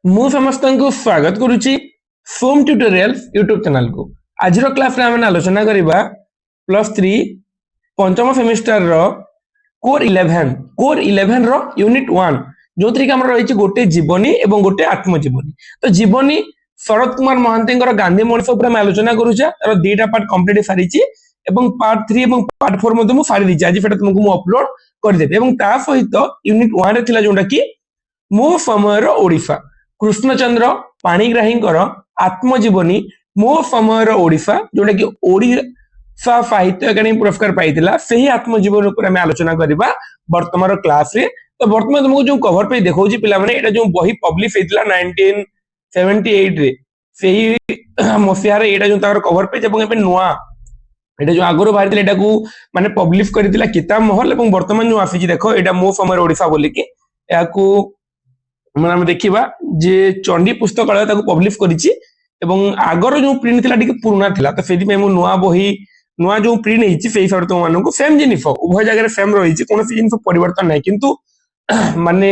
मु समस्त को स्वागत करुच्ची सोम ट्यूटोरियल्स यूट्यूब चैनल को। आज क्लास रे आम आलोचना करबा +3 पंचम सेमिस्टर रो कोर 11 रो यूनिट 1 जो थी आम रही गोटे जीवनी एवं गोटे आत्मजीवनी। तो जीवनी शरद कुमार महांती गांधी मनीष उपर आलोचना करुचा तार दुईटा पार्ट कंप्लीट सारी पार्ट 3 और पार्ट 4 मध्य सारी दीजिए। आज फेटा तुमको अपलोड करदेवी और ता सहित यूनिट 1 रे थिला जोंडा कि मो समयर ओडिशा कृष्णचंद्र पाणिग्राही आत्मजीवनी मो समयर ओडिशा जोटा कि ओडिशा साहित्य अकादमी पुरस्कार पाइतिला सही आत्मजीवन ऊपर हम आलोचना करबा वर्तमान क्लास रे। तो वर्तमान तुमको जो कवर पे देखौची पिला माने एटा जो बही पब्लिश हेतिला 1978 रे सही मसिया रे एटा जो तार कवर पेज एवं एबे नुआ एटा जो आगरो बाहर एटा को माने पब्लिश करथिला किताब महल एवं वर्तमान जो आसी देखो एटा मो समयर ओडिशा बोली कि याकू माने हम देखिबा जे चंडी पुस्तकालय ताको पब्लिश करिछि एवं आगर जो प्रिंट थिला टिके पुराना थिला। तो सेति में मु नुआ बही नुआ जो प्रिंट हेछि सेही सर तो मानन को सेम जिनिस उभय जगह सेम रहिछि कोनोसी जिनिस परिवर्तन नै किंतु माने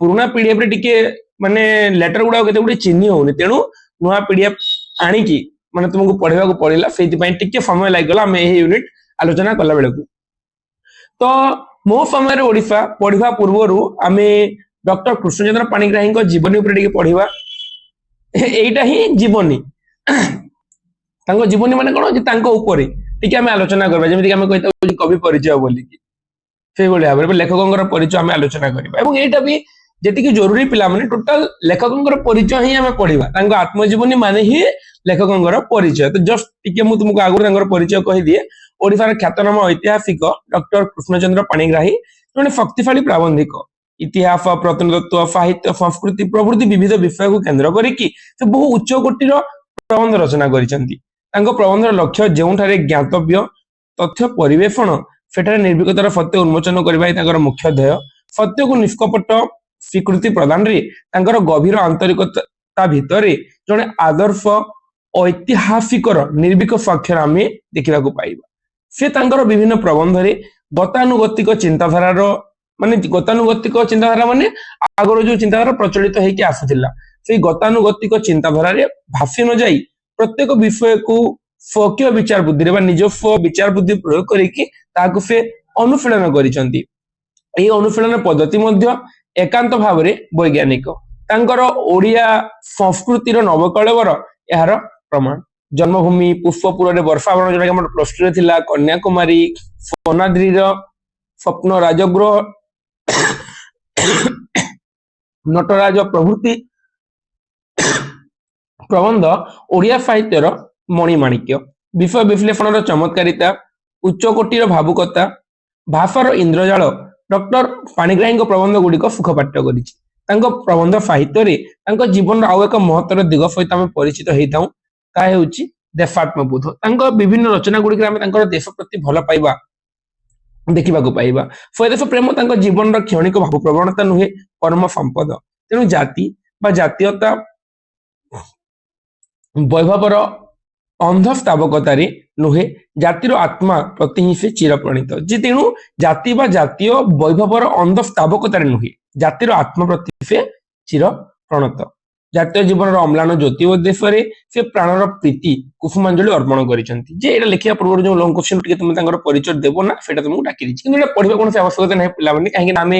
पुराना पीडीएफ रे टिके माने लेटर गुडा केते गुडे चिन्ह होनी तेनु नुआ पीडीएफ आनी की माने तुमको पढेबा को पड़िला सेति पई टिके समय लागला हम एही यूनिट आलोचना कला बेले को। तो मो समय ओडिशा पढिबा पूर्वरु आमे डॉक्टर कृष्णचंद्र पाणिग्राही जीवनी उपर पढ़ा एटा ही जीवनी जीवनी माने कौन ऊपर टी आम आलोचना करबा जेमिति आम कहता कवि परिचय बोली से भाव में लेखकों परिचय आम आलोचना करबा एटा भी जेतिकी जरूरी पिला माने टोटल लेखकों परिचय ही आम पढ़ा आत्मजीवनी माने ही लेखकों परिचय। तो जस्ट टिके मु तुमको आगुरी परिचय कही दिए। ओडिशार ख्यातनाम ऐतिहासिक डॉक्टर कृष्णचंद्र पाणिग्राही जड़े शक्तिशाली प्राबंधिक इतिहास प्रत्नतत्व साहित्य संस्कृति प्रभृति विविध विषय को केन्द्र करिकी से बहु उच्च कोटिर प्रबंध रचना करिसेंती। प्रबंधर लक्ष्य जोठारे ज्ञातव्य तथ्य परिवेषण सेठारे निर्भीकतार सत्य उन्मोचन करबा मुख्य ध्येय सत्य को निष्कपट स्वीकृति प्रदान रे गभीर आंतरिकता भितरे जड़े आदर्श ऐतिहासिकर निर्भीक साक्षर आम देखा पाइबा। से विभिन्न प्रबंध रे गतानुगतिक चिंताधारार माने गतानुगतिक चिंताधारा माने आगर जो चिंताधारा प्रचलित होइके आसुथिला से गतानुगतिक चिंताधारा रे भासी न जाई प्रत्येक विषय को स्वकीय विचार बुद्धि रे बा निजस्व विचार बुद्धि प्रयोग करिके ताकु से अनुशीलन करिसंती। एही अनुशीलन पद्धति मध्य एकांत भाव रे वैज्ञानिक तांकर ओडिया संस्कृति रो नवकलेवर यार प्रमाण जन्मभूमि पुष्पपुर रे वर्षावरण जोटा हमर प्लस 2 रे थिला कन्याकुमारी सोनाद्री रो स्वप्न राजगृह नटराज प्रभृति प्रबंध ओडिया साहित्यर मणिमाणिक्य विषय विश्लेषण चमत्कारिता उच्च कोटिर भावुकता भाषार इंद्रजाल डॉक्टर पाणिग्राही प्रबंध गुड़िक सुखपाठ्य करिछि। प्रबंध साहित्य रे जीवन आउ एक महत्तर दिग सहित आम परिचित होता हूँ देशात्मबोध विभिन्न रचना गुड़िक देश प्रति भल पाइबा देखा पाइबा। स्वदेश प्रेम जीवन क्षणिक भाव प्रवणता नुहे कर्म संपद तेणु जाति बा जातीयता वैभवर अंधस्तावकता नुहे जातिर आत्मा प्रति ही से चिरप्रणीत जे तेणु जाति बा जातीय वैभवर अंधस्तावकता नुहे जातिर आत्मा प्रति से चिरप्रणत जातीय जीवन अम्लान ज्योति उद्देश्य से प्राणर प्रीति कुसुमांजलि अर्पण कर लिखा पूर्व जो लंग क्वेश्चन तुम परिचय देव ना से तुमको डाकी पढ़ा कौन आवश्यकता ना पे कहीं आम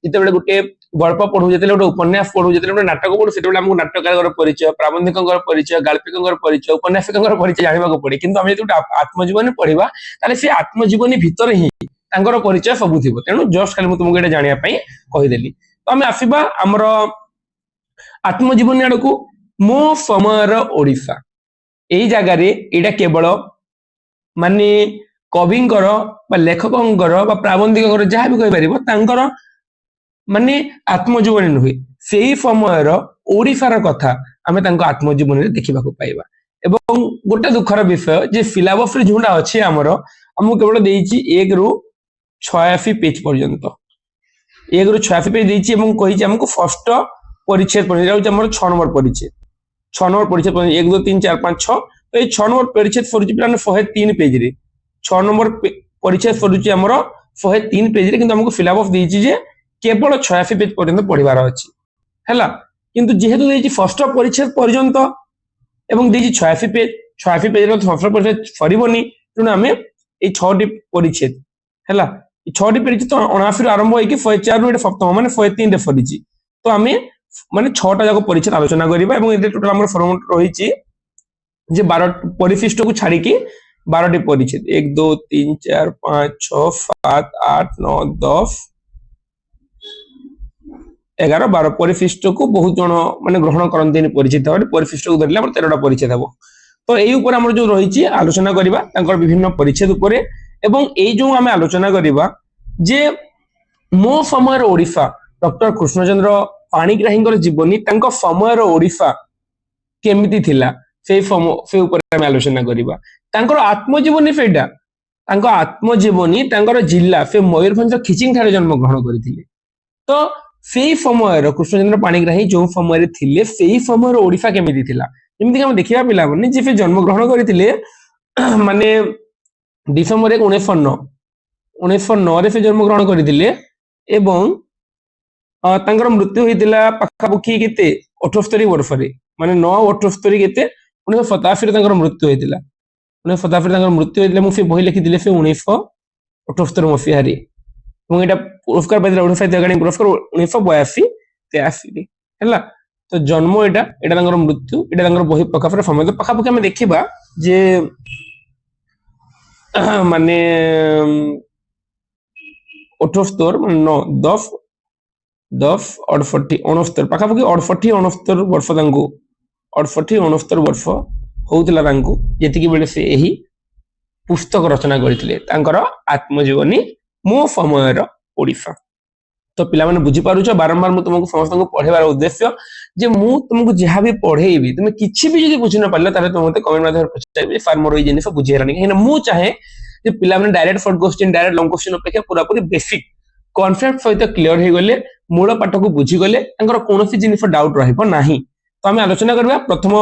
जिते गोटे गल्प पढ़ू जो गोटे उपन्यास पढ़ू जो नाटक पढ़ू से नाटकार परिचय प्राबंधिक परिचय गाल्पिक परिचय उपन्यासिक परिचय जानवा पड़े कि आत्मजीवनी पढ़ा से आत्मजीवनी भितर ही परिचय सब थी तेणु जस्ट खाली तुमको ये जानापी कहीदेली। तो आम आसवा आमर आत्मजीवनी आड़ को मो समयर ओडिशा यही जगार यहाँ केवल माने कविंकर लेखकर प्राबंधिक जहाँ भी कहीपर माने आत्मजीवनी नुहे से ही समयर ओडिशार कथा आम आत्मजीवनी देखा पाइबा। एवं गोटे दुखर विषय जे सिलेबस जोटा अच्छे आमर आमको केवल देइछि 1 ରୁ 86 पेज पर्यंत 1 ରୁ 86 पेज देइछि एवं कहिछि हमको फर्स्ट परिच्छेद पढ़ी 6 नंबर परिच्छेद 6 नंबर परिच्छेद 1 2 3 4 5 6 तो ये 6 नंबर परिच्छेद सरुछि पिलाने 103 पेज रे 6 नंबर परिच्छेद सरुछि हमर 103 पेज रे किंतु हमको सिलेबस देइछि जे केवल 86 पेज पर्यंत पढ़िबार अछि हैला। কিন্তু যেহেতু ଦେଇଛି ଷଷ୍ଠ ପରିଚ୍ଛେଦ ପର୍ଯ୍ୟନ୍ତ ଏବଂ ଦେଇଛି 86 ପେଜରେ ଷଷ୍ଠ ପରିଚ୍ଛେଦ ସରିବନି, ତେଣୁ ଆମେ ଏଇ 6ଟି ପରିଚ୍ଛେଦ ହେଲା, এই 6ଟି ପରିଚ୍ଛେଦ 79 ରୁ ଆରମ୍ଭ ହେଇକି 104 ରୁ ଏଟା ସପ୍ତମ ମାନେ 103 ରେ ସରିଛି। ତ ଆମେ ମାନେ 6ଟା ଯାକ ପରିଚ୍ଛେଦ ଆଲୋଚନା କରିବା ଏବଂ ଏଥିରେ ଟୋଟାଲ ଆମର ଫର୍ମାଟ ରହିଛି যে 12 ପରିଶିଷ୍ଟକୁ ଛାଡିକି 12ଟି ପରିଚ୍ଛେଦ 1 2 3 4 5 6 7 8 9 10 11 12 ପରିଶିଷ୍ଟକୁ ବହୁତ ଜଣ ମାନେ ଗ୍ରହଣ କରନ୍ତିନି ପରିଚ୍ଛେଦ ଭାବରେ, ପରିଶିଷ୍ଟକୁ ଧରିଲେ ଆମର 13ଟା ପରିଚ୍ଛେଦ ହେବ। ତ ଏଇ ଉପରେ ଆମର ଯୋଉ ରହିଛି ଆଲୋଚନା କରିବା ତାଙ୍କର ବିଭିନ୍ନ ପରିଚ୍ଛେଦ ଉପରେ, ଏବଂ ଏଇ ଯୋଉ ଆମେ ଆଲୋଚନା କରିବା ଯେ ମୋ ସମୟର ଓଡ଼ିଶା ଡକ୍ଟର କୃଷ୍ଣଚନ୍ଦ୍ର ପାଣିଗ୍ରାହୀଙ୍କର ଜୀବନୀ, ତାଙ୍କ ସମୟର ଓଡ଼ିଶା କେମିତି ଥିଲା ସେ ଉପରେ ଆମେ ଆଲୋଚନା କରିବା। ତାଙ୍କର ଆତ୍ମଜୀବନୀ ସେଇଟା, ତାଙ୍କ ଆତ୍ମଜୀବନୀ ତାଙ୍କର ଜିଲ୍ଲା ସେ ମୟୂରଭଞ୍ଜ ଖିଚିଂ ଠାରେ ଜନ୍ମଗ୍ରହଣ କରିଥିଲେ। ତ ସେଇ ସମୟର କୃଷ୍ଣଚନ୍ଦ୍ର ପାଣିଗ୍ରାହୀ ଯୋଉ ସମୟରେ ଥିଲେ ସେଇ ସମୟର ଓଡ଼ିଶା କେମିତି ଥିଲା, ଯେମିତିକି ଆମେ ଦେଖିବା ପିଲାମାନେ ଯେ ସେ ଜନ୍ମଗ୍ରହଣ କରିଥିଲେ ମାନେ ଡିସେମ୍ବର 1 1909 ରେ ସେ ଜନ୍ମଗ୍ରହଣ କରିଥିଲେ ଏବଂ ତାଙ୍କର ମୃତ୍ୟୁ ହୋଇଥିଲା ପାଖାପାଖି କେତେ 78 ବର୍ଷରେ, ମାନେ 9 78 କେତେ 1987 ରେ ତାଙ୍କର ମୃତ୍ୟୁ ହୋଇଥିଲା। 1987 ରେ ତାଙ୍କର ମୃତ୍ୟୁ ହୋଇଥିଲା ଏବଂ ସେ ବହି ଲେଖିଥିଲେ ସେ 1978 ମସିହାରେ, এবং এটা পুরস্কার পাইছিল ওড়িশা সাহিত্য একাডেমি পুরস্কার 1982 83 ହେଲା। ତ ଜନ୍ମ ଏଟା ତାଙ୍କର ମୃତ୍ୟୁ, ଏଟା ତାଙ୍କର ବହି ପ୍ରକାଶର ସମୟ। ତ ପାଖାପାଖି ଆମେ ଦେଖିବା ଯେ ମାନେ 78 ମାନେ 10 10 68 69 ପାଖାପାଖି 68 69 ବର୍ଷ ତାଙ୍କୁ 68 69 ବର୍ଷ ହଉଥିଲା ତାଙ୍କୁ, ଯେତିକି ବେଳେ ସେ ଏହି ପୁସ୍ତକ ରଚନା କରିଥିଲେ ତାଙ୍କର ଆତ୍ମଜୀବନୀ ମୋ ସମୟର ଓଡ଼ିଶା। ତ ପିଲାମାନେ ବୁଝିପାରୁଛ, ବାରମ୍ବାର ମୁଁ ତୁମକୁ ସମସ୍ତଙ୍କୁ ପଢେଇବାର ଉଦ୍ଦେଶ୍ୟ ଯେ ମୁଁ ତୁମକୁ ଯାହା ବି ପଢେଇବି ତୁମେ କିଛି ବି ଯଦି ବୁଝି ନ ପାରିଲ ତାହେଲେ ତୁମେ ମୋତେ କମେଣ୍ଟ ମାଧ୍ୟମରେ ପଚାରିବେ ସାର୍ ମୋର ଏଇ ଜିନିଷ ବୁଝି ହେଲାନି, କାହିଁକିନା ମୁଁ ଚାହେଁ ଯେ ପିଲାମାନେ direct short question direct long question ଅପେକ୍ଷା ପୁରାପୁରି ବେସିକ କନସେପ୍ଟ ସହିତ କ୍ଲିୟର ହେଇଗଲେ, ମୂଳ ପାଠକୁ ବୁଝିଗଲେ ତାଙ୍କର କୌଣସି ଜିନିଷ ଡାଉଟ ରହିବ ନାହିଁ। ତ ଆମେ ଆଲୋଚନା କରିବା ପ୍ରଥମ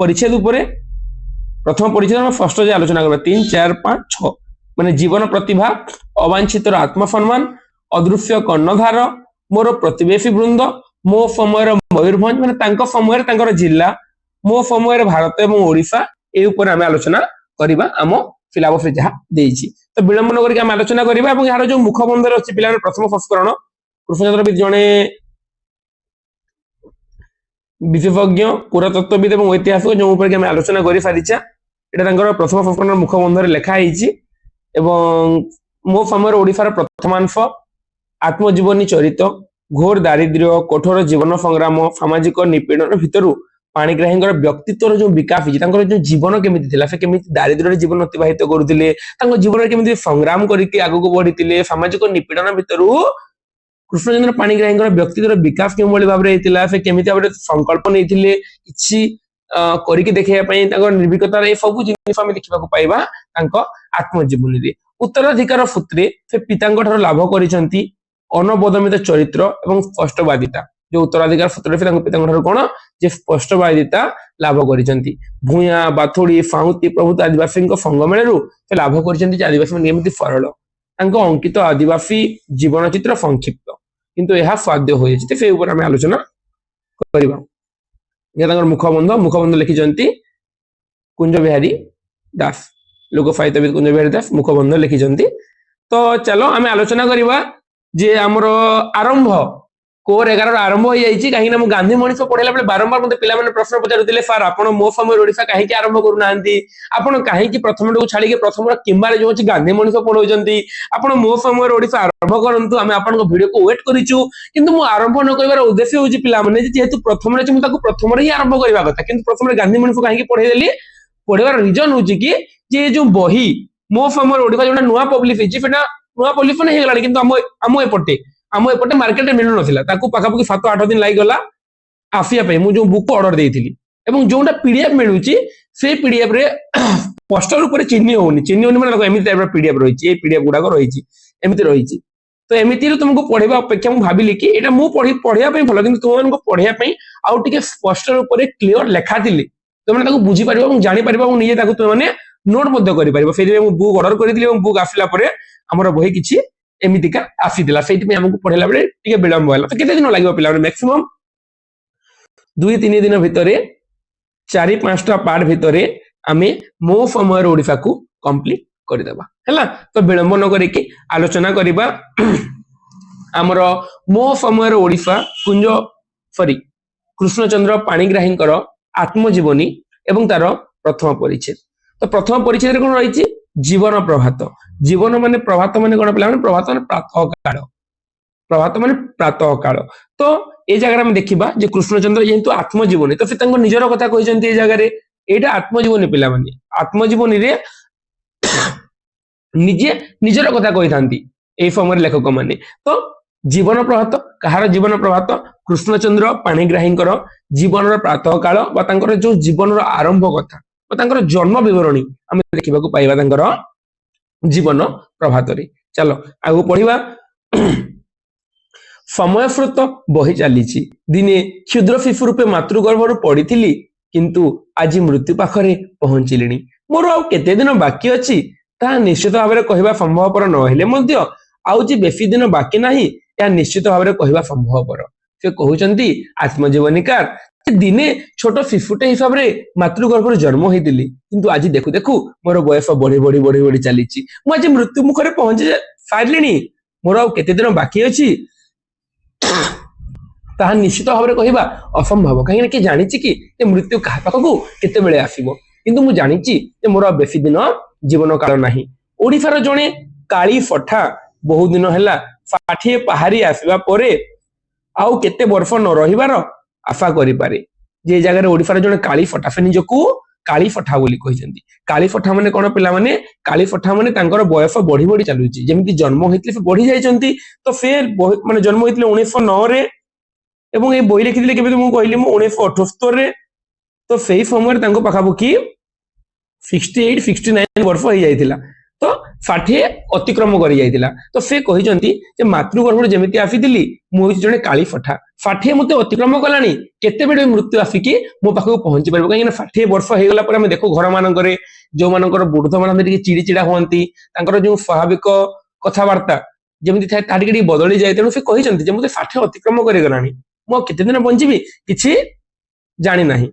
ପରିଚ୍ଛେଦ ଉପରେ। ପ୍ରଥମ ପରିଚ୍ଛେଦ ଆମେ ଷଷ୍ଠ ଯାଏ ଆଲୋଚନା କରିବା 3 4 5 6 ମାନେ ଜୀବନ ପ୍ରତିଭା, ଅବାଞ୍ଛିତର ଆତ୍ମସମ୍ମାନ, ଅଦୃଶ୍ୟ କର୍ଣ୍ଣଧାର, ମୋର ପ୍ରତିବେଶୀ ବୃନ୍ଦ, ମୋ ସମୟର ମୟୂରଭଞ୍ଜ ମାନେ ତାଙ୍କ ସମୟରେ ତାଙ୍କର ଜିଲ୍ଲା, ମୋ ସମୟରେ ଭାରତ ଏବଂ ଓଡ଼ିଶା, এই ଉପରେ ଆମେ ଆଲୋଚନା କରିବା ଆମ ସିଲାବସରେ ଯାହା ଦେଇଛି। ତ ବିଳମ୍ବ ନ କରିକି ଆମେ ଆଲୋଚନା କରିବା ଏବଂ ଏହାର ଯୋଉ ମୁଖବନ୍ଧରେ ଅଛି ପିଲାମାନେ ପ୍ରଥମ ସଂସ୍କରଣ କୃଷ୍ଣଚନ୍ଦ୍ର ବିଦ ଜଣେ ବିଶେଷଜ୍ଞ ପୁରାତତ୍ତ୍ୱବିଦ ଏବଂ ଐତିହାସିକ ଯୋଉ ଉପରେ ଆମେ ଆଲୋଚନା କରି ସାରିଛା। এটা ତାଙ୍କର ପ୍ରଥମ ସଂସ୍କରଣର ମୁଖବନ୍ଧରେ ଲେଖା ହେଇଛି ଏବଂ ମୋ ସମୟର ଓଡ଼ିଶାର ପ୍ରଥମାଂଶ, ଆତ୍ମଜୀବନୀ ଚରିତ, ଘୋର ଦାରିଦ୍ର୍ୟ, କଠୋର ଜୀବନ ସଂଗ୍ରାମ, ସାମାଜିକ ନିପୀଡ଼ନ ଭିତରୁ ପାଣିଗ୍ରାହୀଙ୍କର ବ୍ୟକ୍ତିତ୍ୱର ଯୋଉ ବିକାଶ ହେଇଛି, ତାଙ୍କର ଯୋଉ ଜୀବନ କେମିତି ଥିଲା, ସେ କେମିତି ଦାରିଦ୍ର୍ୟରେ ଜୀବନ ଅତିବାହିତ କରୁଥିଲେ, ତାଙ୍କ ଜୀବନରେ କେମିତି ସଂଗ୍ରାମ କରିକି ଆଗକୁ ବଢିଥିଲେ, ସାମାଜିକ ନିପୀଡ଼ନ ଭିତରୁ କୃଷ୍ଣଚନ୍ଦ୍ର ପାଣିଗ୍ରାହୀଙ୍କର ବ୍ୟକ୍ତିତ୍ୱର ବିକାଶ କେଉଁଭଳି ଭାବରେ ହେଇଥିଲା, ସେ କେମିତି ଭାବରେ ସଂକଳ୍ପ ନେଇଥିଲେ କିଛି କରିକି ଦେଖେଇବା ପାଇଁ ତାଙ୍କର ନିର୍ଭୀକତାର ଏ ସବୁ ଜିନିଷ ଆମେ ଦେଖିବାକୁ ପାଇବା ତାଙ୍କ ଆତ୍ମଜୀବନୀରେ। ଉତ୍ତରାଧିକାର ସୂତ୍ରେ ସେ ପିତାଙ୍କ ଠାରୁ ଲାଭ କରିଛନ୍ତି ଅନବଦମିତ ଚରିତ୍ର ଏବଂ ସ୍ପଷ୍ଟବାଦିତା। ଯୋଉ ଉତ୍ତରାଧିକାର ସୂତ୍ରରେ ସେ ତାଙ୍କ ପିତାଙ୍କ ଠାରୁ କଣ ଯେ ସ୍ପଷ୍ଟବାଦିତା ଲାଭ କରିଛନ୍ତି। ଭୂୟାଁ, ବାଥୁଡି, ସାଉଁତି ପ୍ରଭୃତି ଆଦିବାସୀଙ୍କ ସଙ୍ଗମେଳରୁ ସେ ଲାଭ କରିଛନ୍ତି ଯେ ଆଦିବାସୀ ମାନେ କେମିତି ସରଳ। ତାଙ୍କ ଅଙ୍କିତ ଆଦିବାସୀ ଜୀବନ ଚିତ୍ର ସଂକ୍ଷିପ୍ତ କିନ୍ତୁ ଏହା ସ୍ୱାଦ୍ୟ ହୋଇଛି। ସେ ଉପରେ ଆମେ ଆଲୋଚନା କରିବା। ତାଙ୍କର ମୁଖବନ୍ଧ ଲେଖିଛନ୍ତି କୁଞ୍ଜ ବିହାରୀ ଦାସ, ଲୋକ ସାହିତ୍ୟବିଦ କୁଞ୍ଜ ବିହାରୀ ଦାସ ମୁଖବନ୍ଧ ଲେଖିଛନ୍ତି। ତ ଚାଲ ଆମେ ଆଲୋଚନା କରିବା ଯେ ଆମର ଆରମ୍ଭ କୋର 11 ଆରମ୍ଭ ହେଇଯାଇଛି, କାହିଁକି ନା ମୁଁ ଗାନ୍ଧୀ ମଣିଷ ପଢେଇଲା ବେଳେ ବାରମ୍ବାର ମତେ ପିଲାମାନେ ପ୍ରଶ୍ନ ପଚାରୁଥିଲେ ସାର୍ ଆପଣ ମୋ ସମୟର ଓଡ଼ିଶା କାହିଁକି ଆରମ୍ଭ କରୁନାହାନ୍ତି, ଆପଣ କାହିଁକି ପ୍ରଥମଟାକୁ ଛାଡିକି ପ୍ରଥମର କିମ୍ବାରେ ଯୋଉ ଅଛି ଗାନ୍ଧୀ ମଣିଷ ପଢଉଛନ୍ତି, ଆପଣ ମୋ ସମୟର ଓଡ଼ିଶା ଆରମ୍ଭ କରନ୍ତୁ, ଆମେ ଆପଣଙ୍କ ଭିଡିଓକୁ ୱେଟ୍ କରିଛୁ। କିନ୍ତୁ ମୁଁ ଆରମ୍ଭ ନ କରିବାର ଉଦ୍ଦେଶ୍ୟ ହଉଛି ପିଲାମାନେ ଯେହେତୁ ପ୍ରଥମରେ ଅଛି ମୁଁ ତାକୁ ପ୍ରଥମରେ ହିଁ ଆରମ୍ଭ କରିବା କଥା, କିନ୍ତୁ ପ୍ରଥମରେ ଗାନ୍ଧୀ ମଣିଷ କାହିଁକି ପଢେଇଦେଲି, ପଢେଇବାର ରିଜନ ହଉଛି କି ଯେ ଯୋଉ ବହି ମୋ ସମୟର ଓଡ଼ିଶା ଯୋଉଟା ନୂଆ ପବ୍ଲିଶ ହେଇଛି ସେଟା ନୂଆ ପବ୍ଲିଶନ ହେଇଗଲାଣି, କିନ୍ତୁ ଆମ ଏପଟେ ମାର୍କେଟରେ ମିଳୁନଥିଲା, ତାକୁ ପାଖାପାଖି 7-8 ଦିନ ଲାଗିଗଲା ଆସିବା ପାଇଁ ମୁଁ ଯୋଉ ବୁକ୍ ଅର୍ଡର ଦେଇଥିଲି। ଏବଂ ଯୋଉଟା ପିଡିଏଫ ମିଳୁଛି ସେଇ ପିଡିଏଫ ରେ ପୋଷ୍ଟର ଉପରେ ଚିହ୍ନି ହଉନି ମାନେ ଏମିତି ଟାଇପର ପିଡିଏଫ ରହିଛି, এই ପିଡିଏଫ ଗୁଡାକ ରହିଛି ଏମିତି ରହିଛି। ତ ଏମିତିରେ ତୁମକୁ ପଢେଇବା ଅପେକ୍ଷା ମୁଁ ଭାବିଲି କି ଏଇଟା ମୁଁ ପଢେଇବା ପାଇଁ ଭଲ, କିନ୍ତୁ ତୁମମାନଙ୍କୁ ପଢେଇବା ପାଇଁ ଆଉ ଟିକେ ପୋଷ୍ଟର ଉପରେ କ୍ଲିୟର ଲେଖା ଥିଲେ ତୁମେ ତାକୁ ବୁଝିପାରିବ ଏବଂ ଜାଣିପାରିବ ଏବଂ ନିଜେ ତାକୁ ତୁମେ ନୋଟ ମଧ୍ୟ କରିପାରିବ। ସେଇଥିପାଇଁ ମୁଁ ବୁକ୍ ଅର୍ଡର କରିଥିଲି ଏବଂ ବୁକ୍ ଆସିଲା ପରେ ଆମର ବହି କିଛି ଏମିତିକା ଆସିଥିଲା, ସେଇଥିପାଇଁ ଆମକୁ ପଢେଇଲା ବେଳେ ଟିକେ ବିଳମ୍ବ ହେଲା। ତ କେତେ ଦିନ ଲାଗିବ ପିଲାମାନେ? ମ୍ୟାକ୍ସିମମ୍ 2-3 दिन भितर 4-5टा पार्ट भितर आमे मो समय ओडिफा को कंप्लीट करदेबा हैला। तो विलंब न करिकी आलोचना करिबा हमर मो समय ओडिफा कुंज सॉरी कृष्णचंद्र पाणिग्राही आत्मजीवनी एवं तार प्रथम परिच्छेद। तो प्रथम परिच्छेद कौन रही जीवन प्रभात। जीवन माने प्रभात माने कौन पे प्रभात माने प्रातः काल। प्रभात माने प्रातः काल। तो ए जगह में देखिबा जे कृष्णचंद्र जेहेतु आत्मजीवनी तो फिर निजर कथा कहते ए जगह एटा आत्मजीवनी पिला माने आत्मजीवनी रे निजे निजर कथा कही था ए समय लेखक माने। तो जीवन प्रभात कहार जीवन प्रभात कृष्णचंद्र पाणिग्राही जीवन प्रातः काल जो जीवन आरंभ कथा जन्म विवरणी आम देखा पाइबा जीवन प्रभात रे। चलो आगु पढ़िबा। समय स्रोत बही चली दिने क्षुद्र शिशु रूपे मातृगर्भर पड़ी किंतु आज मृत्यु पाखरे पहुंचलिनी मोर आउ केते दिन बाकी अछि ता निश्चित भाव में कहवा संभवपर नहेले आउची बेसी दिन बाकी नाही या निश्चित भाव में कहवा संभवपर। से कहउचंती आत्मजीवनीकार दिने छोट शिशुटे हिसाब रे मातृगर्भर जन्म होइतिली किंतु आज देखु देखु मोर बयस बढ़ी बढ़ी बढ़ी बढ़ी चली मु आज मृत्यु मुखरे पहुंची सारलिनी मोर आउ केते दिन बाकी अछि ताहा निश्चित भाव में कहवा असंभव कहीं कि जानी कि मृत्यु क्या पाखक केते बेले आसीबो किंतु मु जानी मोर बेसी दिन जीवन काल नाही। ओडिशार जणे काली फठा बहु दिन हैला फाठिए पहाड़ी आसीबा परे आउ केते वर्ष न रहिबार आशा करि पारे। जे जगह रे ओडिशार जणे काली फठा से निजकू काली फठा बोली कहिसेंती। काली फठा माने कोन पिला माने काली फठा माने तांकर बयस बढ़ी बढ़ी चालुची जेमिति जन्म होइतले से बढ़ी जाइचंती। तो फेर माने जन्म होइतले 1909 रे एवं ए बही लिखिथिले केबे मु कहली मु 1978 रे। तो सेही समय तांको पाखाबुकी 68-69 वर्ष हो जाइतिला। तो 60 अतिक्रम करि जाइतिला। तो से कहिसंती जे मातृगर्भर जेमिति आसीतिली मु होइछि जणे काली फठा 60 मते अतिक्रम कलानी केते बेडे मृत्यु आसिकी मो पाखो पहुंची परबो काहे 60 वर्ष हे गला पर हम देखो घर मानकरे जो मानकर बुढ़ मान चिड़ी चिड़ा हुअंती तांकर जो स्वाभाविक कथावार्ता जेमिति थाए ताडी डी बदली जाय तेनु से कहिसंती जे मते 60 अतिक्रम करि गलानी मो केते दिन बंजीबी किछि जानि नाही।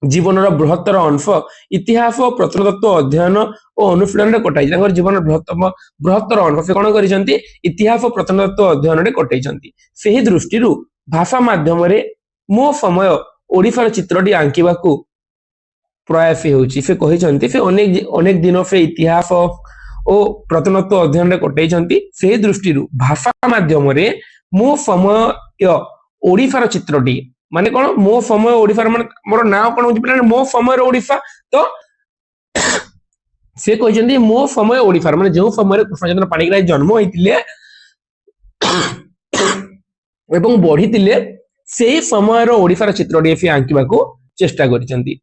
जीवन बृहत्तर अंश इतिहास और प्रत्नतत्व अध्ययन और अनुशीलन कटाई जीवन बृहत्तर अंश से कौन कर इतिहास और प्रत्नतत्व अध्ययन कटाई से दृष्टि भाषा माध्यम मो समय ओडिशार चित्रटी आंकिबा को प्रयास होउची। से कहिसंती से अनेक दिन से इतिहास और प्रत्नतत्व अध्ययन कटाई से दृष्टि भाषा माध्यम मो समय ओडिशार चित्रटी माने कौन मो समय ओडिशा माने मोर नाम कौन होची पिला मो समय ओडिशा। तो से कहजंती मो समय ओडिशा माने जो समय कृष्णचंद्र पाणिग्राही जन्म होइतिले एवं बढ़ीतिले सेही समयर ओडिशार चित्रटी से आंकिबा को चेष्टा करिसंती।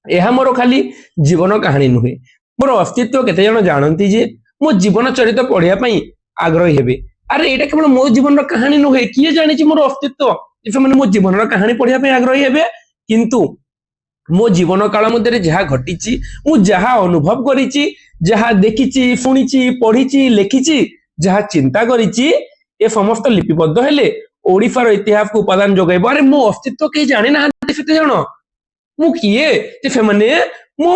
एहा मोर खाली जीवन कहानी नुहे मोर अस्तित्व केते जण जानंती जे मो जीवन चरित्र पढ़िया पई आग्रही हेबे। अरे एटा केवल मो जीवन कहानी नुहे किए जानि मोर अस्तित्व मैंने मो जीवन कहानी पढ़िया आग्रही हेबे किंतु मो जीवन काल मध्य जहाँ घटी मु जहाँ अनुभव करिछि जहाँ देखिछि सुनिछि पढ़िछि लिखिछि जहाँ चिंता करिछि ए समस्त लिपिबद्ध हेले ओडिशार इतिहास को उपादान जोगाइब। अरे मो अस्तित्व कहीं जानि नाहांती सेते जण मु किए से माने मो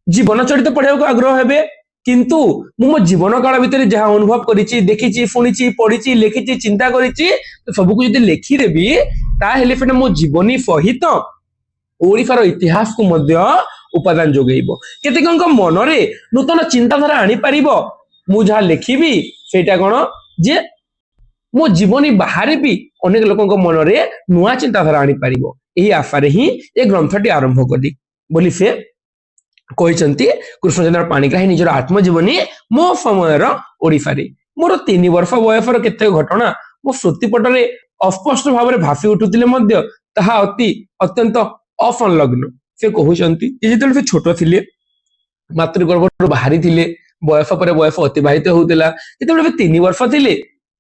जीवन चरित्र पढ़िया को आग्रह हेबे किंतु मो जीवन काल भितर जहाँ अनुभव करिछि देखिछि सुनिछि पढ़िछि लिखिछि चिंता करिछि तो सबको जदि लिखि देबी ताहेले फेना मो जीवनी सहित ओडिशार इतिहास को मध्य उपादान जोगेइबो। केतेकंक मनरे नूतन चिंताधारा आनी पारिबो मु जहाँ लिखिबी सेटा कोन जे मो जीवनी बाहर भी अनेक लोकंक मनरे नुआ चिंताधारा आनी पारिबो एही आशारे ही ए ग्रंथटी आरंभ कली बोली से कहते कृष्णचंद्र पाणिग्राही निजर आत्मजीवनी मो समय ओडिशा रे मोर 3 वर्ष बयसर केते घटना मो श्रुतिपटरे अस्पष्ट भाव में भासी उठुतिले मध्य ताहा अत्यंत असंलग्न। से कहउचंती जेतेले से छोट थिले मातृगर्भर बाहरी थिले बयस पर बयस अतिबाहित होउतिला जेतेले 3 वर्ष थिले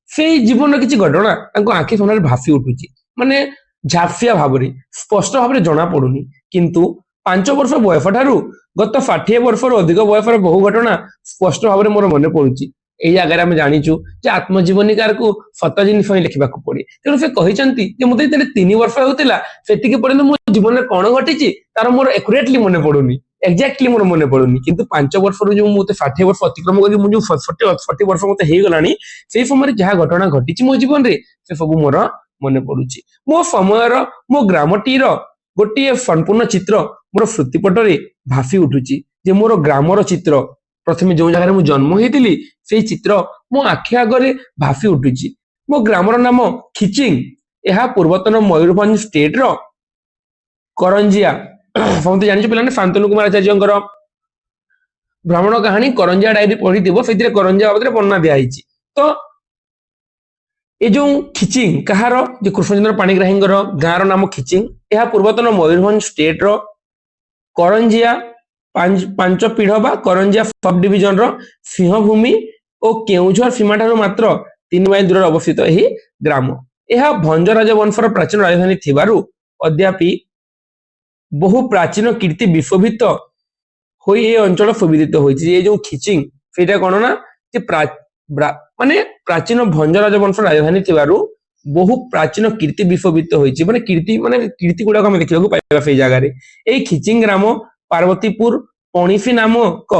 से जीवन किछि घटना तांको आंखि सामने भासी उठुची माने झापसिया भाव में स्पष्ट भाव में जना पड़ुनी किंतु 5 वर्ष बयस ठारू गत 60 वर्ष अधिक बयसर बहु घटना स्पष्ट भाव में मोर मन पड़ुची। এই জায়গায় আমি জানিଛୁ যে ଆତ୍ମଜୀବନୀକାରକୁ ସତ ଜିନିଷ ହିଁ ଲେଖିବାକୁ ପଡେ। ତେଣୁ ସେ କହିଛନ୍ତି ଯେ ମୋତେ ଯେତେବେଳେ 3 ବର୍ଷ ହେଉଥିଲା ସେତିକି ପର୍ଯ୍ୟନ୍ତ ମୋ ଜୀବନରେ କଣ ଘଟିଛି ତାର ମୋର ଏକୁରେଟଲି ମନେ ପଡୁନି, ଏକ୍ଜାକ୍ଟଲି ମୋର ମନେ ପଡୁନି। କିନ୍ତୁ 5 ବର୍ଷରୁ ଯୋଉ ମୋତେ 60 ବର୍ଷ ଅତିକ୍ରମ କରି ମୁଁ ଯୋଉ 40 ବର୍ଷ ମତେ ହେଇଗଲାଣି, ସେଇ ସମୟରେ ଯାହା ଘଟଣା ଘଟିଛି ମୋ ଜୀବନରେ ସେ ସବୁ ମୋର ମନେ ପଡୁଛି। ମୋ ସମୟର ମୋ ଗ୍ରାମଟିର ଗୋଟିଏ ସମ୍ପୂର୍ଣ୍ଣ ଚିତ୍ର ମୋର ସ୍ମୃତିପଟରେ ଭାସି ଉଠୁଛି। ଯେ ମୋର ଗ୍ରାମର ଚିତ୍ର, ପ୍ରଥମେ ଯୋଉ ଜାଗାରେ ମୁଁ ଜନ୍ମ ହେଇଥିଲି ସେଇ ଚିତ୍ର ମୋ ଆଖି ଆଗରେ ଭାସି ଉଠୁଛି। ମୋ ଗ୍ରାମର ନାମ ଖିଚିଙ୍ଗ। ଏହା ପୂର୍ବତନ ମୟୂରଭଞ୍ଜ ଷ୍ଟେଟର କରଞ୍ଜିଆ, ସମସ୍ତେ ଜାଣିଛୁ ପିଲାମାନେ ଶାନ୍ତନୁ କୁମାର ଆଚାର୍ଯ୍ୟଙ୍କର ଭ୍ରମଣ କାହାଣୀ କରଞ୍ଜିଆ ଡାଏରୀ ପଢିଥିବ, ସେଥିରେ କରଞ୍ଜିଆ ବାବଦରେ ବର୍ଣ୍ଣନା ଦିଆଯାଇଛି। ତ ଏ ଯୋଉ ଖିଚିଙ୍ଗ କାହାର, ଯେ କୃଷ୍ଣଚନ୍ଦ୍ର ପାଣିଗ୍ରାହୀଙ୍କର ଗାଁର ନାମ ଖିଚିଙ୍ଗ। ଏହା ପୂର୍ବତନ ମୟୂରଭଞ୍ଜ ଷ୍ଟେଟର କରଞ୍ଜିଆ ପାଞ୍ଚ ପିଢ ବା କରଞ୍ଜିଆ ସବ ଡିଭିଜନର ସିଂହଭୂମି ଓ କେଉଁଝର ସୀମା ଠାରୁ ମାତ୍ର 3 ମାଇଲ ଦୂରରେ ଅବସ୍ଥିତ ଏହି ଗ୍ରାମ। ଏହା ଭଞ୍ଜ ରାଜବଂଶର ପ୍ରାଚୀନ ରାଜଧାନୀ ଥିବାରୁ ଅଦ୍ୟାପି ବହୁ ପ୍ରାଚୀନ କୀର୍ତ୍ତି ବିଶୋଭିତ ହୋଇ ଏ ଅଞ୍ଚଳ ସୁବିଦିତ ହୋଇଛି। ଏ ଯୋଉ ଖିଚିଙ୍ଗ ସେଇଟା କଣ ନା ଯେ ମାନେ ପ୍ରାଚୀନ ଭଞ୍ଜ ରାଜବଂଶ ରାଜଧାନୀ ଥିବାରୁ ବହୁ ପ୍ରାଚୀନ କୀର୍ତ୍ତି ବିଶୋଭିତ ହୋଇଛି। ମାନେ କୀର୍ତ୍ତି ଗୁଡାକ ଆମେ ଦେଖିବାକୁ ପାଇବା ସେଇ ଜାଗାରେ। ଏଇ ଖିଚିଙ୍ଗ ଗ୍ରାମ ପାର୍ବତୀପୁର ପଣିଫି ନାମକ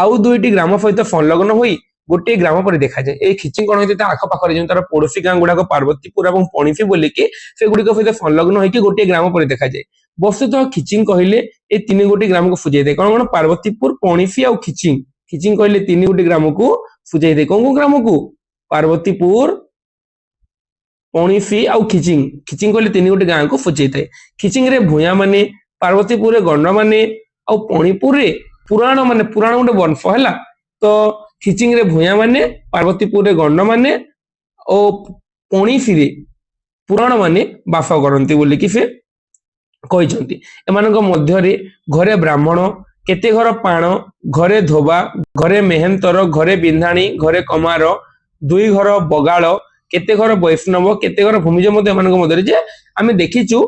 ଆଉ 2ଟି ଗ୍ରାମ ସହିତ ସଂଲଗ୍ନ ହୋଇ ଗୋଟିଏ ଗ୍ରାମ ପରି ଦେଖାଯାଏ। ଏଇ ଖିଚିଙ୍ଗ କଣ ହେଇଥାଏ, ତା ଆଖପାଖରେ ଯେଉଁ ତାର ପଡୋଶୀ ଗାଁ ଗୁଡାକ ପାର୍ବତୀପୁର ଏବଂ ପଣିଫି ବୋଲିକି ସେଗୁଡିକ ସହିତ ସଂଲଗ୍ନ ହେଇକି ଗୋଟିଏ ଗ୍ରାମ ପରି ଦେଖାଯାଏ। ବସ୍ତୁତଃ ଖିଚିଙ୍ଗ କହିଲେ ଏଇ 3 ଗୋଟି ଗ୍ରାମକୁ ସୁଝାଇଥାଏ। କଣ କଣ? ପାର୍ବତୀପୁର, ପଣିଫି ଆଉ ଖିଚିଙ୍ଗ। ଖିଚିଙ୍ଗ କହିଲେ 3 ଗୋଟି ଗ୍ରାମକୁ ସୁଝାଇଥାଏ। କୋଉ କୋଉ ଗ୍ରାମକୁ? ପାର୍ବତୀପୁର, ପଣିଫି ଆଉ ଖିଚିଙ୍ଗ। ଖିଚିଙ୍ଗ କହିଲେ 3 ଗୋଟି ଗାଁକୁ ସୁଝାଇଥାଏ। ଖିଚିଙ୍ଗରେ ଭୂୟାଁ ମାନେ, ପାର୍ବତୀପୁରରେ ଗଣ୍ଡ ମାନେ ଆଉ ପଣିପୁରରେ ପୁରାଣ ମାନେ, ପୁରାଣ ଗୋଟେ ବଂଶ ହେଲା। ତ ଖିଚିଙ୍ଗରେ ଭୂୟାଁ ମାନେ, ପାର୍ବତୀପୁରରେ ଗଣ୍ଡ ମାନେ ଓ ପଣିଫିରେ ପୁରାଣ ମାନେ ବାସ କରନ୍ତି ବୋଲିକି ସେ କହିଛନ୍ତି। ଏମାନଙ୍କ ମଧ୍ୟରେ ଘରେ ବ୍ରାହ୍ମଣ, କେତେ ଘର ପାଣ, ଘରେ ଧୋବା, ଘରେ ମେହେନ୍ତର, ଘରେ ବିନ୍ଧାଣୀ, ଘରେ କମାର, 2 ଘର ବଗାଳ, କେତେ ଘର ବୈଷ୍ଣବ, କେତେ ଘର ଭୂମିଜ ମଧ୍ୟ ଏମାନଙ୍କ ମଧ୍ୟରେ ଯେ ଆମେ ଦେଖିଛୁ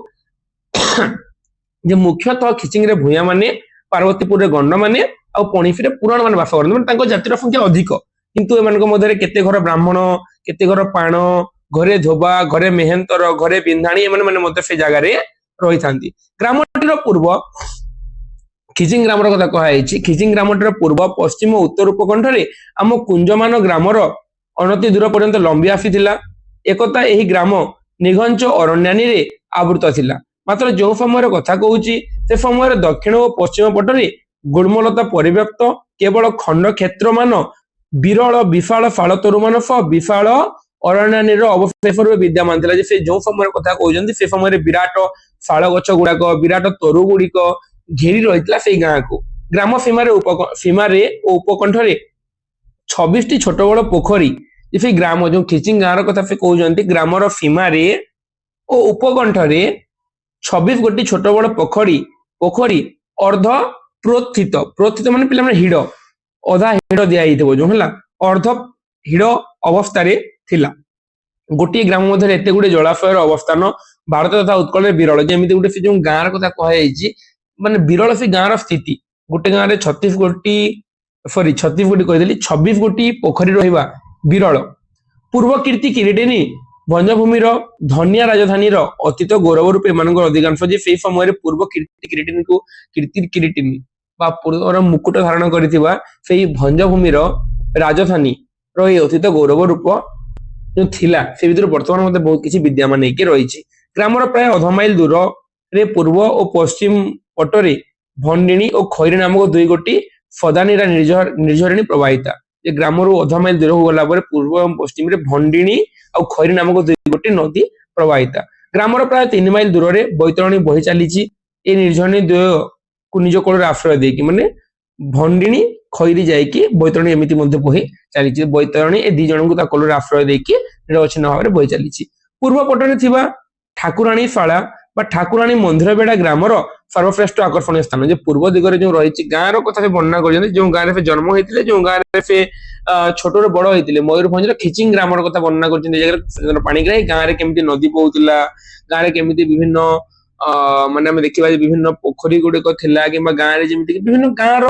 ଯେ ମୁଖ୍ୟତଃ ଖିଚିଙ୍ଗରେ ଭୂୟାଁ ମାନେ, ପାର୍ବତୀପୁରରେ ଗଣ୍ଡ ମାନେ ଆଉ ପଣିଫିରେ ପୁରାଣ ମାନେ ବାସ କରନ୍ତି। ମାନେ ତାଙ୍କ ଜାତିର ସଂଖ୍ୟା ଅଧିକ, କିନ୍ତୁ ଏମାନଙ୍କ ମଧ୍ୟରେ କେତେ ଘର ବ୍ରାହ୍ମଣ, କେତେ ଘର ପାଣ, ଘରେ ଧୋବା, ଘରେ ମେହେନ୍ତର, ଘରେ ବିନ୍ଧାଣୀ ଏମାନେ ମାନେ ମଧ୍ୟ ସେ ଜାଗାରେ ରହିଥାନ୍ତି। ଗ୍ରାମଟିର ପୂର୍ବ ଖିଚିଙ୍ଗ ଗ୍ରାମର କଥା କୁହାଯାଇଛି। ଖିଚିଙ୍ଗ ଗ୍ରାମଟିର ପୂର୍ବ, ପଶ୍ଚିମ ଓ ଉତ୍ତର ଉପକଣ୍ଠରେ ଆମ କୁଞ୍ଜମାନ ଗ୍ରାମର ଅନତି ଦୂର ପର୍ଯ୍ୟନ୍ତ ଲମ୍ବି ଆସିଥିଲା। ଏକଦା ଏହି ଗ୍ରାମ ନିଘଞ୍ଚ ଅରଣ୍ୟାନୀରେ ଆବୃତ ଥିଲା। ମାତ୍ର ଯେଉଁ ସମୟର କଥା କହୁଛି ସେ ସମୟରେ ଦକ୍ଷିଣ ଓ ପଶ୍ଚିମ ପଟରେ ଗୁଳ୍ମଲତା ପରିବ୍ୟାପ୍ତ କେବଳ ଖଣ୍ଡ କ୍ଷେତ୍ରମାନ, ବିରଳ ବିଶାଳ ଶାଳତରୁମାନ ସହ ବିଶାଳ ଅରଣ୍ୟାନୀର ଅବଶେଷ ରୂପେ ବିଦ୍ୟମାନ ଥିଲା। ଯେ ସେ ଯୋଉ ସମୟର କଥା କହୁଛନ୍ତି ସେ ସମୟରେ ବିରାଟ ଶାଳ ଗଛ ଗୁଡାକ, ବିରାଟ ତରୁ ଗୁଡିକ ଘେରି ରହିଥିଲା ସେଇ ଗାଁକୁ। ଗ୍ରାମ ସୀମାରେ ଓ ଉପକଣ୍ଠରେ 26ଟି ଛୋଟ ବଡ ପୋଖରୀ। ସେଇ ଗ୍ରାମ ଯୋଉ ଖିଚିଙ୍ଗ ଗାଁର କଥା ସେ କହୁଛନ୍ତି, ଗ୍ରାମର ସୀମାରେ ଓ ଉପକଣ୍ଠରେ 26 ଗୋଟି ଛୋଟ ବଡ ପୋଖରୀ ଅର୍ଦ୍ଧ ପ୍ରୋଥିତ ମାନେ ପିଲାମାନେ ହିଡ, ଅଧା ହିଡ ଦିଆଯାଇଥିବ ଯୋଉ ହେଲା, ଅର୍ଦ୍ଧ ହିଡ ଅବସ୍ଥାରେ ଥିଲା। ଗୋଟିଏ ଗ୍ରାମ ମଧ୍ୟରେ ଏତେ ଗୁଡେ ଜଳାଶୟର ଅବସ୍ଥାନ ଭାରତ ତଥା ଉତ୍କଳରେ ବିରଳ। ଯେମିତି ଗୋଟେ ସେ ଯୋଉ ଗାଁର କଥା କୁହାଯାଇଛି, ମାନେ ବିରଳ ସେ ଗାଁର ସ୍ଥିତି। ଗୋଟେ ଗାଁରେ 36 ଗୋଟି କହିଦେଲି, 26 ଗୋଟି ପୋଖରୀ ରହିବା ବିରଳ। ପୂର୍ବ କୀର୍ତ୍ତି କିରୀଟିନୀ ଭଞ୍ଜଭୂମିର ଧନିଆ ରାଜଧାନୀର ଅତୀତ ଗୌରବ ରୂପେ ଏମାନଙ୍କର ଅଧିକାଂଶ। ଯେ ସେଇ ସମୟରେ ପୂର୍ବ କୀର୍ତ୍ତି କିରୀଟିନୀ ବା ପୂର୍ବର ମୁକୁଟ ଧାରଣ କରିଥିବା ସେଇ ଭଞ୍ଜଭୂମିର ରାଜଧାନୀର ଏଇ ଅତୀତ ଗୌରବ ରୂପ ଯୋଉ ଥିଲା, ସେ ଭିତରୁ ବର୍ତ୍ତମାନ ମଧ୍ୟ ବହୁତ କିଛି ବିଦ୍ୟମାନ ହେଇକି ରହିଛି। ଗ୍ରାମର ପ୍ରାୟ ଅଧ ମାଇଲ ଦୂରରେ ପୂର୍ବ ଓ ପଶ୍ଚିମ ପଟରେ ଭଣ୍ଡିଣୀ ଓ ଖଇରୀ ନାମକ 2 ଗୋଟି ସଦାନୀରା ନିର୍ଝରିଣୀ ପ୍ରବାହିତା। ଯେ ଗ୍ରାମରୁ ଅଧ ମାଇଲ ଦୂରକୁ ଗଲା ପରେ ପୂର୍ବ ଏବଂ ପଶ୍ଚିମରେ ଭଣ୍ଡିଣୀ ଆଉ ଖଇରୀ ନାମକ 2 ଗୋଟି ନଦୀ ପ୍ରବାହିତା। ଗ୍ରାମର ପ୍ରାୟ 3 ମାଇଲ ଦୂରରେ ବୈତରଣୀ ବହି ଚାଲିଛି। ଏ ନିର୍ଝରିଣୀ ଦ୍ୱୟକୁ ନିଜ କୋଳରେ ଆଶ୍ରୟ ଦେଇକି, ମାନେ ଭଣ୍ଡିଣୀ ଖଇରୀ ଯାଇକି ବୈତରଣୀ ଏମିତି ମଧ୍ୟ ବହି ଚାଲିଛି। ବୈତରଣୀ ଏ 2 ଜଣଙ୍କୁ ତା କୋଳରେ ଆଶ୍ରୟ ଦେଇକି ନିରବଚ୍ଛିନ୍ନ ଭାବରେ ବହି ଚାଲିଛି। ପୂର୍ବ ପଟରେ ଥିବା ଠାକୁରାଣୀ ଶାଳା ବା ଠାକୁରାଣୀ ମନ୍ଦିର ବେଢା ଗ୍ରାମର ସର୍ବଶ୍ରେଷ୍ଠ ଆକର୍ଷଣୀୟ ସ୍ଥାନ। ଯେ ପୂର୍ବ ଦିଗରେ ଯୋଉ ରହିଛି ଗାଁର କଥା ସେ ବର୍ଣ୍ଣନା କରିଛନ୍ତି, ଯୋଉ ଗାଁରେ ସେ ଜନ୍ମ ହେଇଥିଲେ, ଯୋଉ ଗାଁରେ ସେ ଛୋଟରୁ ବଡ ହେଇଥିଲେ, ମୟୂରଭଞ୍ଜର ଖିଚିଙ୍ଗ ଗ୍ରାମର କଥା ବର୍ଣ୍ଣନା କରିଛନ୍ତି। ଏ ଜାଗାରେ ପାଣିଗ୍ରାହୀ ଗାଁରେ କେମିତି ନଦୀ ବହୁଥିଲା, ଗାଁରେ କେମିତି ବିଭିନ୍ନ ମାନେ ଆମେ ଦେଖିବା ଯେ ବିଭିନ୍ନ ପୋଖରୀ ଗୁଡିକ ଥିଲା, କିମ୍ବା ଗାଁରେ ଯେମିତି ବିଭିନ୍ନ ଗାଁର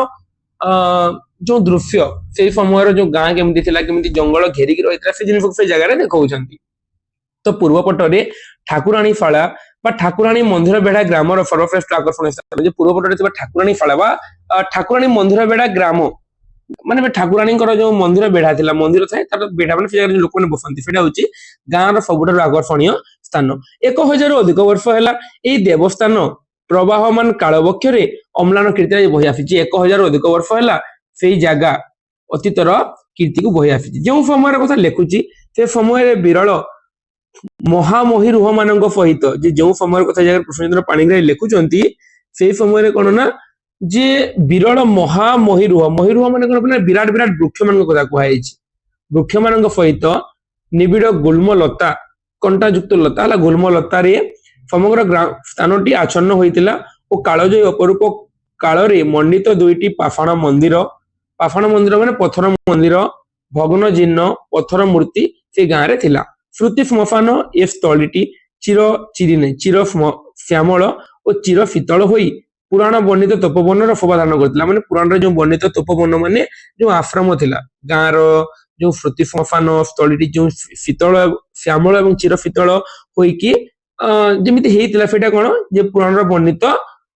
जो दृश्य से समय जो गाँ केमती थिला केमती जंगल घेरिकी रहितला से जिनिस से जगह देखौछंती। तो पूर्व पटरे ठाकुराणी फाला बा ठाकुराणी मंदिर बेढ़ा ग्रामर सर्वश्रेष्ठ आकर्षण स्थान जे पूर्व पटरे ठाकुराणी फाला बा ठाकुराणी मंदिर बेढ़ा ग्राम माने ठाकुराणी जो मंदिर बेढ़ा थिला मंदिर थाए तार बेढ़ा माने से जगह लोक माने बसंती सेटा होची गाँर सबुठारु आकर्षणीय स्थान। 1000 अधिक वर्ष हैला एई देवस्थान प्रवाहमान कालबक्षरे अम्लान कीर्ति बहि आसी 1000 अधिक वर्ष हैला सेई जागा अतीतर कीर्ति को बहि आसी। जो समय कथा लेखुची से समय विरल महामहिरुह मान सहित जे जो समय कथा जगह कृष्णचंद्र पाणिग्राही लिखुचंती से समय कौन ना जे विरल महामहिरुह महिरुह मान कौन विराट विराट वृक्ष मान कथा कहई वृक्ष मान सहित निबिड़ गुल्म लता कंटायुक्त लता है गुल्म लता रे समग्र स्थानटी आच्छन्न होइतिला और कालजयी अपरूप काल रे मंडित दुईटी पाषाण मंदिर माने पत्थर मंदिर भग्न जीर्ण पत्थर मूर्ति से गाँव रे थिला। श्रुति श्मशान ए स्थलीटी चिर चिरिने चिर श्यामल और चिर शीतल होई पुराण वर्णित तपोवन शोभा धारण करथिला। माने पुराण जो वर्णित तपोवन माने जो आश्रम थिला गाँर जो श्रुति श्मशान स्थलीटी जो शीतल श्यामल और चिर शीतल होईकी जेमिति हेइतिला सेटा कोन जे पुराण वर्णित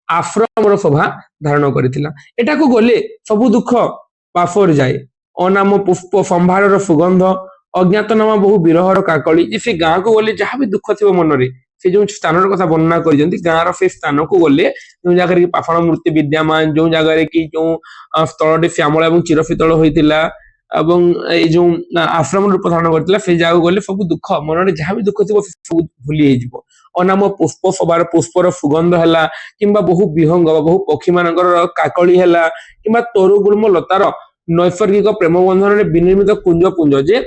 आश्रम शोभा धारण करथिला। एटा को गले सब दुख पाफर जाए अनाम पुष्प संभार सुगंध अज्ञातनामा बहु विरहर काकली जे से गाँ को गले जहाँ भी दुख थी मन रे से जो स्थान कथा वर्णना कर गाँव से स्थान को गले जो जगह पाषाण मूर्ति विद्यमान जो जगह कि जो स्थल श्यामल और चिरशीतल होता जो आश्रम रूप धारण करता से जगह गले सब दुख मन में जहाँ भी दुख थी सब भूली अनाम पुष्प सबार पुष्पर सुगंध है कि बहु विहंग बहु पक्षी मान काकली है कि तरुगुल्म लतार नैसर्गिक प्रेम बंधन विनिर्मित कुंज पुंज जे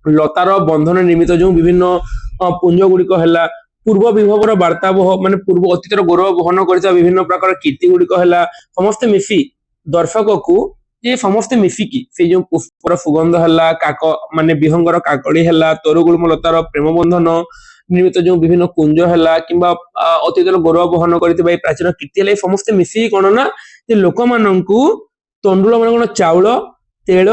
लतार बंधन निर्मित जो विभिन्न पुंज गुड़िक है पूर्व विभवर वार्तावह माने पूर्व अतीतर गौरव बहन कर विभिन्न प्रकार कीर्ति गुड़िक है समस्ते मिसी दर्शक को ये समस्ते मिसिकी से जो पुष्पर सुगंध है काक माने विहंगर काकड़ी है तरुगुल्म लतार प्रेम बंधन निर्मित जो विभिन्न कुंज है कि अतीतर गौरव बहन कर प्राचीन कीर्ति है समस्ते मिसिकी कौन ना लोक मान तंडुल मान चाउल तेल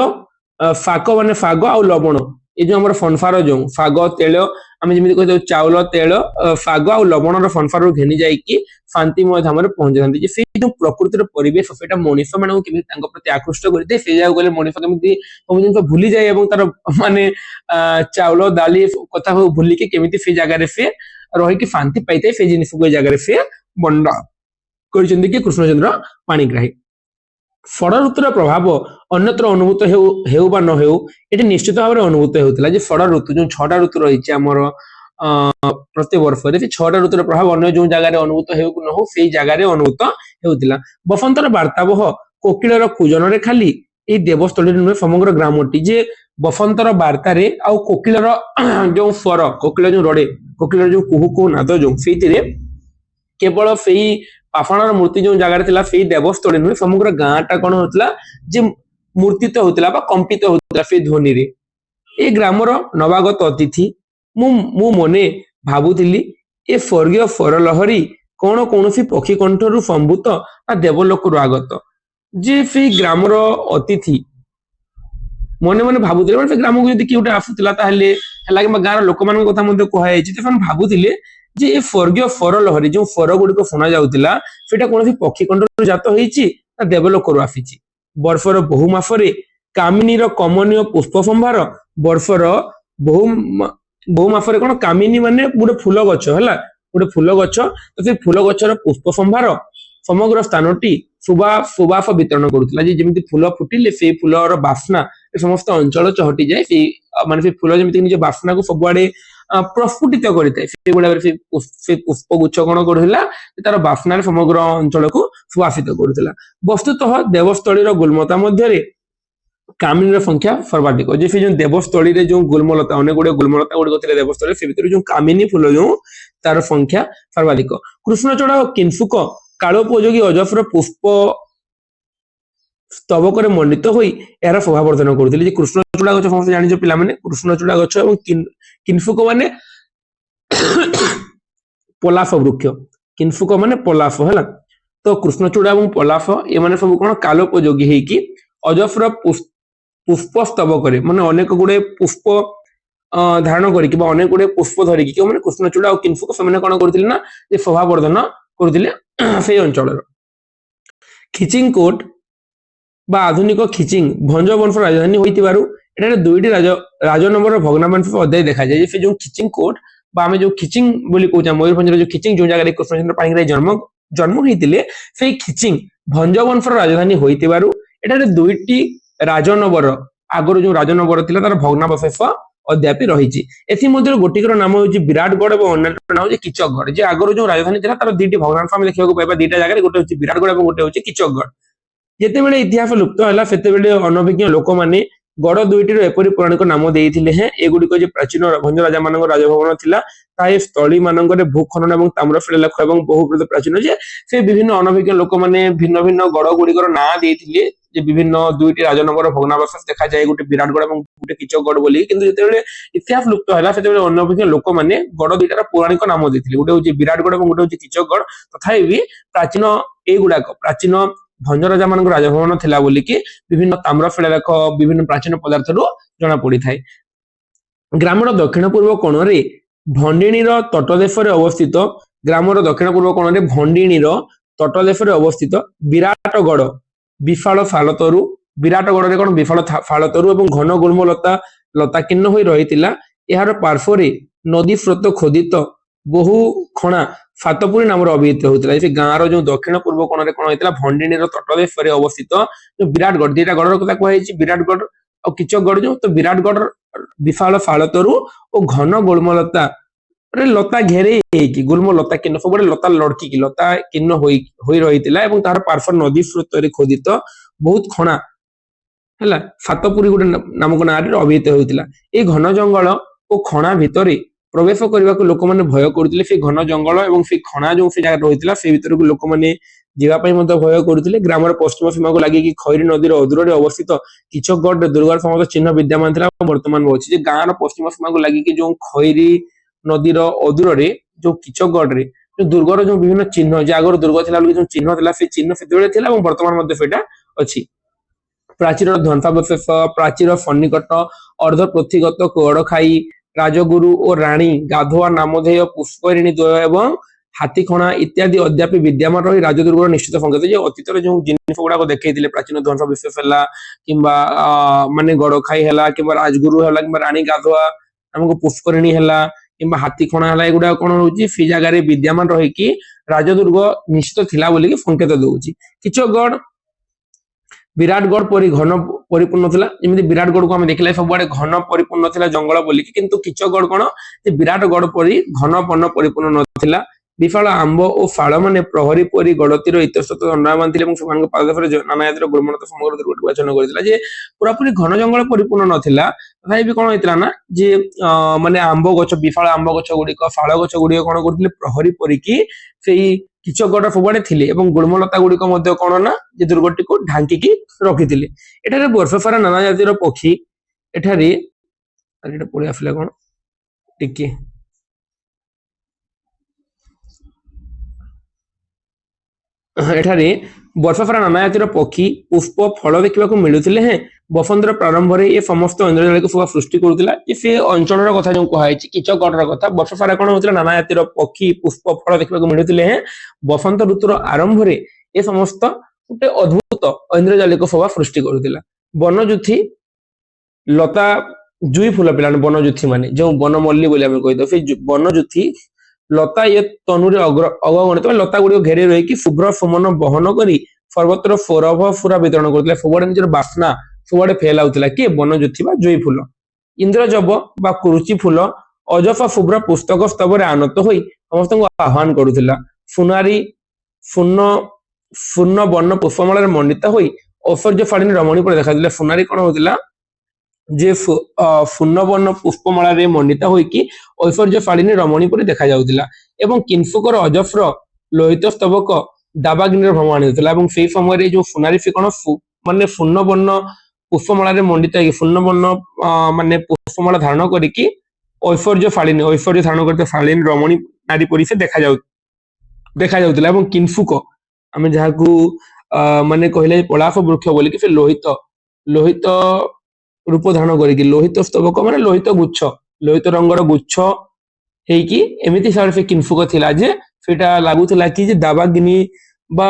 फाक माने फाग आ लवण ये जो हमारे फनफार जो फाग तेल आम जमी कही चाउल तेल फाग आ लवण फनफार घेनी जाइए शांतिमय धाम पहुंची था से जो प्रकृतिर परिवेश से मनीष मान प्रति आकृष्ट करते से जगह गले मनीष केमी सब जिन भूली जाए तार माने चाउल दाली कथा भूलिकी केमी से जगह से रही शांति पाई से जिन को जगह से बंड कर कृष्णचंद्र पाणिग्राही। षड़ ऋतुर प्रभाव अन्यत्र अनुभूत हेउ बा न हेउ एटी निश्चित भाव अनुभूत होता है षड़ ऋतु जो 6टा ऋतु रही आमर प्रति वर्ष से 6टा ऋतुर प्रभाव अन्य जो जगह अनुभूत हेउ न हो से जगह अनुभूत होता। बसंतर वार्तावह कोकिलर कूजन खाली ये देवस्थली नुहे समग्र ग्रामटी जे बसंतर वार्तार आउ कोकिलर जो स्वर कोकिल जो रड़े कोकिलर जो कुहू कुहू नाद जो से केवल से पाषाण मूर्ति जो जगह थिला से देवस्थली नुहे समग्र गाँटा कौन होता जे मूर्तित होता कंपित होता से ध्वनि रे ए ग्रामर नवागत अतिथि मु मने भाबुथिली ए स्वर्गीय स्वरलहरी कौन कौन पक्षी कंठरू संभूत ना देवलोक आगत जे से ग्रामर अतिथि मने मने भाबुथिले से ग्राम को यदि किउटे आसुतिला ताहले हला कि गाँर लोक मान कथा मध्ये कहै छि त भाबुथिले जे ए स्वर्गीय स्वरलहरी जो स्वर गुड़िक शुणा जाउतिला सेटा कोनोसी पक्षी कंठरू जात होईछि ना देवलोकरू आसीछि। वर्षर बहु मासरे कामिनीर कमनीय पुष्प संभार वर्षर बहु मासरे कोन कामिनी माने गोटे फूल गछ हला गोटे फूल गछ तो से फूल गछर पुष्प संभार समग्र स्थानटी सुबास वितरण करुला जेमिति फूल फुटिले से फूलर बास्ना समस्त अंचल चहटी जाए से माने से फूल जेमिति निज बास्ना को सबआडे प्रस्फुटित करता है पुष्पगुच्छ कौन करूला तार बास्ना समग्र अंचल को सुवासित करूला। वस्तुतः देवस्थली गुल्मता मध्य कामिनी संख्या सर्वाधिक जैसे जो देवस्थली जो गुल्मलता अनेक गुड़े गुल्मलता गुड़िक थे देवस्थली से भीतर जो कामिनी फूल जो तार संख्या सर्वाधिक। कृष्णचूड़ा और किंसुक कालोपयोगी अजस्र पुष्प स्तबक मंडित हो यार शोभावर्धन करते कृष्णचूड़ा गच समस्त जान पिला माने कृष्णचूड़ा गच और किंसुक माने पलाश वृक्ष किंसुक माने पलाश है तो कृष्णचूड़ा और पलाश ये सब कौन कालोपयोगी ଅଜସ୍ର ପୁଷ୍ପ ସ୍ତବକରେ ମାନେ ଅନେକ ଗୁଡେ ପୁଷ୍ପ ଧାରଣ କରିକି ବା ଅନେକ ଗୁଡେ ପୁଷ୍ପ ଧରିକି କେଉଁମାନେ କୃଷ୍ଣଚୂଡା ଆଉ କିନ୍ଫୁକ ସେମାନେ କଣ କରୁଥିଲେ ନା ଯେ ଶୋଭାବର୍ଦ୍ଧନ କରୁଥିଲେ ସେଇ ଅଞ୍ଚଳର। ଖିଚିଙ୍ଗକୋଟ বা আধুনিক খিচিং ভঞ্জ বংশ রাজধানী হইতিবারু এটারে দুইটি রাজনগর ভগ্নাংশ অধ্যায় দেখা যায় যে সে যে খিচিং কোট বা আমি যে খিচিং বলি কହୁଛେ ময়ূরভঞ্জের যে খিচিং যে জায়গায় কৃষ্ণচন্দ্র পাଣିগ্ରାହୀ জন্ম হইতিলে সেই খিচিং ভঞ্জ বংশর রাজধানী হইতিবারু এটারে দুইটি রাজনগর আগর যে রাজনগর ଥିଲା তার ভগ্নাবশেষ অধ্যাপি রহিছি। এথিমধ্যে গোটিকর নাম হচ্ছে বিরাটগড় এবং অন্যান্য নাম হচ্ছে কিচকগড়। যে আগর যে রাজধানী ଥିଲା তার দুইটি ভগ্নাংশ আমি দেখিବାକୁ পাইবা দুইটা জায়গায়, গোটে হচ্ছে বিরাটগড় এবং গোটে হচ্ছে কিচকগড়। যেତେବେଳେ ইতিহাস লুপ্ত ହେଲା ସେତେବେଳେ ଅନଭିଜ୍ଞ ଲୋକମାନେ ଗଡ଼ ଦୁଇଟିର ଏପରି ପୌରାଣିକ ନାମ ଦେଇଥିଲେ ହେଁ ଏଗୁଡିକ ଯେ ପ୍ରାଚୀନ ଭଞ୍ଜ ରାଜା ମାନଙ୍କ ରାଜଭବନ ଥିଲା ତାହା ଏ ସ୍ଥଳୀ ମାନଙ୍କରେ ଭୂ ଖନନ ଏବଂ ତାମ୍ରଶିଳାଲେଖ ଏବଂ ବହୁ ପ୍ରାଚୀନ ଯେ ସେ ବିଭିନ୍ନ ଅନଭିଜ୍ଞ ଲୋକମାନେ ଭିନ୍ନ ଭିନ୍ନ ଗଡ଼ ଗୁଡିକର ନାଁ ଦେଇଥିଲେ ଯେ ବିଭିନ୍ନ ଦୁଇଟି ରାଜନଗର ଭଗ୍ନାବଶେଷ ଦେଖାଯାଏ, ଗୋଟେ ବିରାଟଗଡ଼ ଏବଂ ଗୋଟେ କିଚକଗଡ଼ ବୋଲି। କିନ୍ତୁ ଯେତେବେଳେ ଇତିହାସ ଲୁପ୍ତ ହେଲା ସେତେବେଳେ ଅନଭିଜ୍ଞ ଲୋକମାନେ ଗଡ଼ ଦୁଇଟାର ପୌରାଣିକ ନାମ ଦେଇଥିଲେ, ଗୋଟେ ହଉଛି ବିରାଟଗଡ଼ ଏବଂ ଗୋଟେ ହଉଛି କିଚକଗଡ଼। ତଥାପି ବି ପ୍ରାଚୀନ ଏଇଗୁଡାକ ପ୍ରାଚୀନ ଭଞ୍ଜ ରାଜା ମାନଙ୍କ ରାଜଭବନ ଥିଲା ବୋଲିକି ବିଭିନ୍ନ ତାମ୍ରଶିଳାଲେଖ ବିଭିନ୍ନ ପ୍ରାଚୀନ ପଦାର୍ଥରୁ ଜଣା ପଡିଥାଏ। ଗ୍ରାମର ଦକ୍ଷିଣ ପୂର୍ବ କୋଣରେ ଭଣ୍ଡିଣୀର ତଟଦେଶରେ ଅବସ୍ଥିତ ଗ୍ରାମର ଦକ୍ଷିଣ ପୂର୍ବ କୋଣରେ ଭଣ୍ଡିଣୀର ତଟଦେଶରେ ଅବସ୍ଥିତ ବିରାଟଗଡ଼ ବିଶାଳ ଫାଳତରୁ ବିରାଟଗଡ଼ରେ କଣ ବିଶାଳ ଫାଳତରୁ ଏବଂ ଘନ ଗୁଳ୍ମ ଲତାକୀର୍ଣ୍ଣ ହୋଇ ରହିଥିଲା। ଏହାର ପାର୍ଶ୍ୱରେ ନଦୀ ସ୍ରୋତ ଖୋଦିତ ବହୁ ଖଣା ସାତପୁରୀ ନାମରେ ଅଭିହିତ ହେଉଥିଲା। ସେ ଗାଁର ଯୋଉ ଦକ୍ଷିଣ ପୂର୍ବ କୋଣରେ କଣ ହେଇଥିଲା ଭଣ୍ଡିଣୀର ତଟଦେଶରେ ଅବସ୍ଥିତ ଯୋଉ ବିରାଟଗଡ଼ ଦିଟା ଗଡ଼ର କଥା କୁହାଯାଇଛି, ବିରାଟଗଡ଼ ଆଉ କିଚକଗଡ଼। ଯୋଉ ତ ବିରାଟଗଡ଼ ବିଶାଳ ଫାଳତରୁ ଓ ଘନ ଗୁଳ୍ମଲତା ଲତା ଘେରେଇ ହେଇକି ଗୁଳ୍ମ ଲତା କୀର୍ଣ୍ଣ ସବୁବେଳେ ଲତା ଲଡକିକି ଲତା କୀର୍ଣ୍ଣ ହୋଇ ରହିଥିଲା ଏବଂ ତାର ପାର୍ଶ୍ୱ ନଦୀ ସ୍ରୋତରେ ଖୋଦିତ ବହୁତ ଖଣା ହେଲା ସାତପୁରୀ ଗୋଟେ ନାମକ ନାଁରେ ଅଭିହିତ ହେଉଥିଲା। ଏଇ ଘନ ଜଙ୍ଗଲ ଓ ଖଣା ଭିତରେ ପ୍ରବେଶ କରିବାକୁ ଲୋକମାନେ ଭୟ କରୁଥିଲେ। ସେ ଘନ ଜଙ୍ଗଲ ଏବଂ ସେ ଖଣା ଯୋଉ ସେ ଜାଗାରେ ରହିଥିଲା ସେ ଭିତରକୁ ଲୋକମାନେ ଯିବା ପାଇଁ ମଧ୍ୟ ଭୟ କରୁଥିଲେ। ଗ୍ରାମର ପଶ୍ଚିମ ସୀମାକୁ ଲାଗିକି ଖଇରୀ ନଦୀର ଅଦୂରରେ ଅବସ୍ଥିତ କିଚକଗଡ଼ ଦୁର୍ଗର ସମସ୍ତ ଚିହ୍ନ ବିଦ୍ୟମାନ ଥିଲା ବର୍ତ୍ତମାନ ଅଛି। ଯେ ଗାଁର ପଶ୍ଚିମ ସୀମାକୁ ଲାଗିକି ଯୋଉ ଖଇରୀ ନଦୀର ଅଦୂରରେ ଯୋଉ କିଚକଗଡ଼ରେ ଯୋଉ ଦୁର୍ଗର ଯୋଉ ବିଭିନ୍ନ ଚିହ୍ନ ଯେ ଆଗରୁ ଦୁର୍ଗ ଥିଲା ବୋଲି ଯୋଉ ଚିହ୍ନ ଥିଲା ସେ ଚିହ୍ନ ସେତେବେଳେ ଥିଲା ଏବଂ ବର୍ତ୍ତମାନ ମଧ୍ୟ ସେଇଟା ଅଛି। ପ୍ରାଚୀର ଧ୍ୱଂସାବଶେଷ ପ୍ରାଚୀର ସନ୍ନିକଟ ଅର୍ଦ୍ଧ ପୃଥ୍ୱୀଗତ କୋଡଖାଇ ରାଜଗୁରୁ ଓ ରାଣୀ ଗାଧୁଆ ନାମଧେୟ ପୁଷ୍କରିଣୀ ଦ୍ୱୟ ଏବଂ ହାତୀଖଣା ଇତ୍ୟାଦି ଅଦ୍ୟାପି ବିଦ୍ୟମାନ ରହି ରାଜଦୁର୍ଗର ନିଶ୍ଚିତ ସଂକେତ। ଯେ ଅତୀତରେ ଯୋଉ ଜିନିଷ ଗୁଡାକ ଦେଖେଇଥିଲେ ପ୍ରାଚୀନ ଧ୍ୱଂସାବଶେଷ ହେଲା କିମ୍ବା ମାନେ ଗଡଖାଇ ହେଲା କିମ୍ବା ରାଜଗୁରୁ ହେଲା କିମ୍ବା ରାଣୀ ଗାଧୁଆ ଆମକୁ ପୁଷ୍କରିଣୀ ହେଲା କିମ୍ବା ହାତୀଖଣା ହେଲା ଏଗୁଡାକ କଣ ହଉଛି ସେ ଜାଗାରେ ବିଦ୍ୟମାନ ରହିକି ରାଜଦୁର୍ଗ ନିଶ୍ଚିତ ଥିଲା ବୋଲିକି ସଂକେତ ଦଉଛି। କିଚକଗଡ଼ ବିରାଟଗଡ଼ ପରି ଘନ ପରିପୂର୍ଣ୍ଣ ଥିଲା। ଯେମିତି ବିରାଟଗଡ଼କୁ ଆମେ ଦେଖିଲେ ସବୁଆଡେ ଘନ ପରିପୂର୍ଣ୍ଣ ଥିଲା ଜଙ୍ଗଲ ବୋଲିକି, କିନ୍ତୁ କିଚକଗଡ଼ କଣ ଯେ ବିରାଟଗଡ଼ ପରି ଘନ ବନ ପରିପୂର୍ଣ୍ଣ ନଥିଲା। ବିଶାଳ ଆମ୍ବ ଓ ଶାଳ ମାନେ ପ୍ରହରୀ ପରି ଗଡ଼ତିର ଇତସ୍ତତ ଦଣ୍ଡାୟମାନ ଥିଲେ ଏବଂ ସେମାନଙ୍କ ପାଦଦେଶରେ ନାନା ଜାତିର ଗୁଳ୍ମଲତା ସମଗ୍ର ଦୁର୍ଗଟିକୁ ଆଚ୍ଛନ୍ନ କରିଥିଲା। ଯେ ପୁରାପୁରି ଘନ ଜଙ୍ଗଲ ପରିପୂର୍ଣ୍ଣ ନଥିଲା, ତଥାପି ବି କଣ ହେଇଥିଲା ନା ଯେ ମାନେ ଆମ୍ବ ଗଛ ବିଶାଳ ଆମ୍ବ ଗଛ ଗୁଡିକ ଶାଳ ଗଛ ଗୁଡିକ କଣ କରୁଥିଲେ ପ୍ରହରୀ ପରିକି ସେଇ କିଚକଗଡ଼ ସବୁଆଡେ ଥିଲେ ଏବଂ ଗୁଳ୍ମଲତା ଗୁଡିକ ମଧ୍ୟ କଣ ନା ଯେ ଦୁର୍ଗଟିକୁ ଢାଙ୍କିକି ରଖିଥିଲେ। ଏଠାରେ ବର୍ଷ ସାରା ନାନା ଜାତିର ପକ୍ଷୀ ଏଠାରେ ପଳେଇ ଆସିଲା କଣ ଟିକେ ଏଠାରେ ବର୍ଷ ସାରା ନାନା ଜାତିର ପକ୍ଷୀ ପୁଷ୍ପ ଫଳ ଦେଖିବାକୁ ମିଳୁଥିଲେ ହେଁ ବସନ୍ତର ପ୍ରାରମ୍ଭରେ ଏ ସମସ୍ତ ଇନ୍ଦ୍ରଜାଳିକ ସବୁ ସୃଷ୍ଟି କରୁଥିଲା। ଯେ ସେ ଅଞ୍ଚଳର କଥା ଯୋଉ କୁହାଯାଇଛି କିଚକଗଡ଼ର କଥା ବର୍ଷ ସାରା କଣ ହଉଥିଲା ନାନା ଜାତିର ପକ୍ଷୀ ପୁଷ୍ପ ଫଳ ଦେଖିବାକୁ ମିଳୁଥିଲେ ହେଁ ବସନ୍ତ ଋତୁର ଆରମ୍ଭରେ ଏ ସମସ୍ତ ଗୋଟେ ଅଦ୍ଭୁତ ଐନ୍ଦ୍ରଜାଲିକ ଶୋଭା ସୃଷ୍ଟି କରୁଥିଲା। ବନଜୁଥି ଲତା ଜୁଇ ଫୁଲ ପିଲାମାନେ ବନଜୁଥି ମାନେ ଯୋଉ ବନମଲ୍ଲୀ ବୋଲି ଆମେ କହିଥାଉ ସେଇ ବନଜୁଥି ଲତା ଏ ତନୁରେ ଅଗଗଣିତ ଲତା ଗୁଡିକ ଘେରି ରହିକି ଶୁଭ୍ର ସୁମନ ବହନ କରି ସର୍ବତ୍ର ସୌରଭ ସୁରା ବିତରଣ କରୁଥିଲା। ସବୁଆଡେ ନିଜର ବାସ୍ନା ସବୁଆଡେ ଫେଲାଉଥିଲା କିଏ ବନଜୁଥି ବା ଜୁଇ ଫୁଲ। ଇନ୍ଦ୍ରଜବ ବା କୁରୁଚି ଫୁଲ ଅଜସ୍ର ଶୁଭ୍ର ପୁସ୍ତକ ସ୍ତବରେ ଆନତ ହୋଇ ସମସ୍ତଙ୍କୁ ଆହ୍ୱାନ କରୁଥିଲା। ସୁନାରୀ ଶୂର୍ଣ୍ଣ ବର୍ଣ୍ଣ ପୁଷ୍ପମାଳାରେ ମଣ୍ଡିତ ହୋଇ ଐଶ୍ୱର୍ଯ୍ୟ ଫାଳିନୀ ରମଣୀ ପରି ଦେଖାଯାଉଥିଲା। ସୁନାରୀ କଣ ହଉଥିଲା ଯେ ପୂର୍ଣ୍ଣବର୍ଣ୍ଣ ପୁଷ୍ପମାଳାରେ ମଣ୍ଡିତ ହୋଇକି ଐଶ୍ୱର୍ଯ୍ୟ ଫାଳିନୀ ରମଣୀ ପରି ଦେଖାଯାଉଥିଲା ଏବଂ କିନ୍ଫୁକର ଅଜସ୍ର ଲୋହିତ ସ୍ତବକ ଦାବାଗ୍ନିର ଭ୍ରମ ଆଣିଥିଲା। ଏବଂ ସେଇ ସମୟରେ ଯୋଉ ସୁନାରୀ ସେ କଣ ମାନେ ପୂର୍ଣ୍ଣବର୍ଣ୍ଣ ପୁଷ୍ପମାଳାରେ ମଣ୍ଡିତ ହେଇକି ପୂର୍ଣ୍ଣବର୍ଣ୍ଣ ମାନେ ପୁଷ୍ପମାଳା ଧାରଣ କରିକି ଐଶ୍ୱର୍ଯ୍ୟ ଧାରଣ କରିଥିବା ଫାଳିନୀ ରମଣୀ ନାରୀ ପରି ସେ ଦେଖାଯାଉଥିଲା। ଏବଂ କିନ୍ଫୁକ ଆମେ ଯାହାକୁ ମାନେ କହିଲେ ପଳାଶ ବୃକ୍ଷ ବୋଲିକି ସେ ଲୋହିତ ଲୋହିତ ରୂପ ଧାରଣ କରିକି, ଲୋହିତ ସ୍ତବକ ମାନେ ଲୋହିତ ଗୁଚ୍ଛ, ଲୋହିତ ରଙ୍ଗର ଗୁଚ୍ଛ ହେଇକି ଏମିତି ସେ କିନଫୁକ ଥିଲା ଯେ ସେଟା ଲାଗୁଥିଲା କି ଯେ ଦାବାଗିନି ବା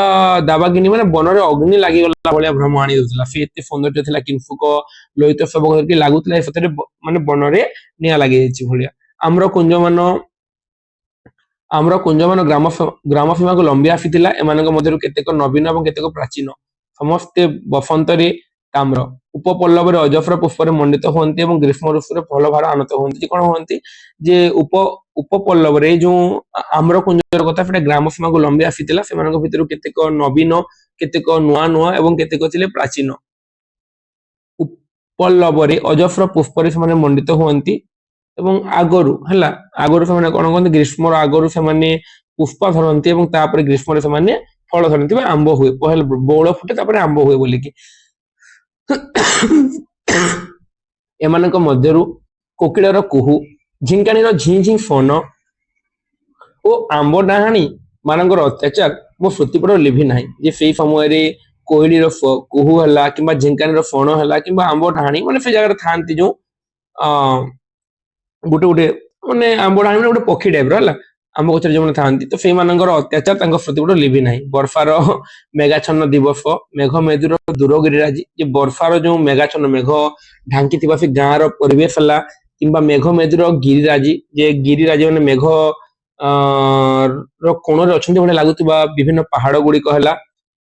ଦାବାଗିନି ମାନେ ବନରେ ଅଗ୍ନି ଲାଗିଗଲା ଭଳିଆ ଭ୍ରମ ଆଣି ଦଉଥିଲା। ସେ ଏତେ ସୌନ୍ଦର୍ଯ୍ୟ ଥିଲା କିନଫୁକ ଲୋହିତ ସ୍ତବକ ଧରିକି ଲାଗୁଥିଲା ସତରେ ମାନେ ବନରେ ନିଆଁ ଲାଗିଯାଇଛି ଭଳିଆ। ଆମର କୁଞ୍ଜମାନ ଗ୍ରାମ ସୀମାକୁ ଲମ୍ବି ଆସିଥିଲା। ଏମାନଙ୍କ ମଧ୍ୟରୁ କେତେକ ନବୀନ ଏବଂ କେତେକ ପ୍ରାଚୀନ, ସମସ୍ତେ ବସନ୍ତରେ ତାମ୍ର ଉପପଲ୍ଲବରେ ଅଜସ୍ର ପୁଷ୍ପରେ ମଣ୍ଡିତ ହୁଅନ୍ତି ଏବଂ ଗ୍ରୀଷ୍ମ ଋତୁରେ ଫଳ ଭାର ଆନତ ହୁଅନ୍ତି। କଣ ହୁଅନ୍ତି ଯେ ଉପପଲ୍ଲବରେ ଏଇ ଯୋଉ ଆମ୍ର କୁଞ୍ଜର କଥା ସେଟା ଗ୍ରାମ ସୀମାକୁ ଲମ୍ବି ଆସିଥିଲା। ସେମାନଙ୍କ ଭିତରୁ କେତେକ ନବୀନ, କେତେକ ନୂଆ ନୂଆ ଏବଂ କେତେକ ଥିଲେ ପ୍ରାଚୀନ। ଉପପଲ୍ଲବରେ ଅଜସ୍ର ପୁଷ୍ପରେ ସେମାନେ ମଣ୍ଡିତ ହୁଅନ୍ତି ଏବଂ ଆଗରୁ ସେମାନେ କଣ କରନ୍ତି, ଗ୍ରୀଷ୍ମର ଆଗରୁ ସେମାନେ ପୁଷ୍ପ ଧରନ୍ତି ଏବଂ ତାପରେ ଗ୍ରୀଷ୍ମରେ ସେମାନେ ଫଳ ଧରନ୍ତି ବା ଆମ୍ବ ହୁଏ। ପହେଲେ ବଉଳ ଫୁଟେ ତାପରେ ଆମ୍ବ ହୁଏ ବୋଲିକି। ଏମାନଙ୍କ ମଧ୍ୟରୁ କୋକିଳର କୁହୁ, ଝିଙ୍କାଣୀର ଝି ଝି ଫନ ଓ ଆମ୍ବ ଡାହାଣୀ ମାନଙ୍କର ଅତ୍ୟାଚାର ମୋ ସ୍ମୃତିପଟ ଲିଭି ନାହିଁ। ଯେ ସେଇ ସମୟରେ କୋଇଲିର କୁହୁ ହେଲା କିମ୍ବା ଝିଙ୍କାଣୀର ଫଣ ହେଲା କିମ୍ବା ଆମ୍ବ ଡାହାଣୀ ମାନେ ସେ ଜାଗାରେ ଥାନ୍ତି ଯୋଉ ଅ ଗୋଟେ ଗୋଟେ ମାନେ ଆମ୍ବ ଡାହାଣୀ ମାନେ ଗୋଟେ ପକ୍ଷୀ ଟାଇପର ହେଲା, ଆମ୍ବ ଗଛରେ ଯୋଉମାନେ ଥାନ୍ତି ତ ସେଇମାନଙ୍କର ଅତ୍ୟାଚାର ତାଙ୍କ ସ୍ମୃତିପଟ ଲିଭି ନାହିଁ। ବର୍ଷାର ମେଘାଚ୍ଛନ୍ନ ଦିବସ, ମେଘ ମେଦୁର ଦୂରଗିରିରାଜି, ଯେ ବର୍ଷାର ଯୋଉ ମେଘାଚ୍ଛନ୍ନ ମେଘ ଢାଙ୍କିଥିବା ସେ ଗାଁର ପରିବେଶ ହେଲା କିମ୍ବା ମେଘ ମେଦୁର ଗିରିରାଜି, ଯେ ଗିରିରାଜି ମାନେ ମେଘ ଅ ର କୋଣରେ ଅଛନ୍ତି ଭଳିଆ ଲାଗୁଥିବା ବିଭିନ୍ନ ପାହାଡ ଗୁଡିକ ହେଲା।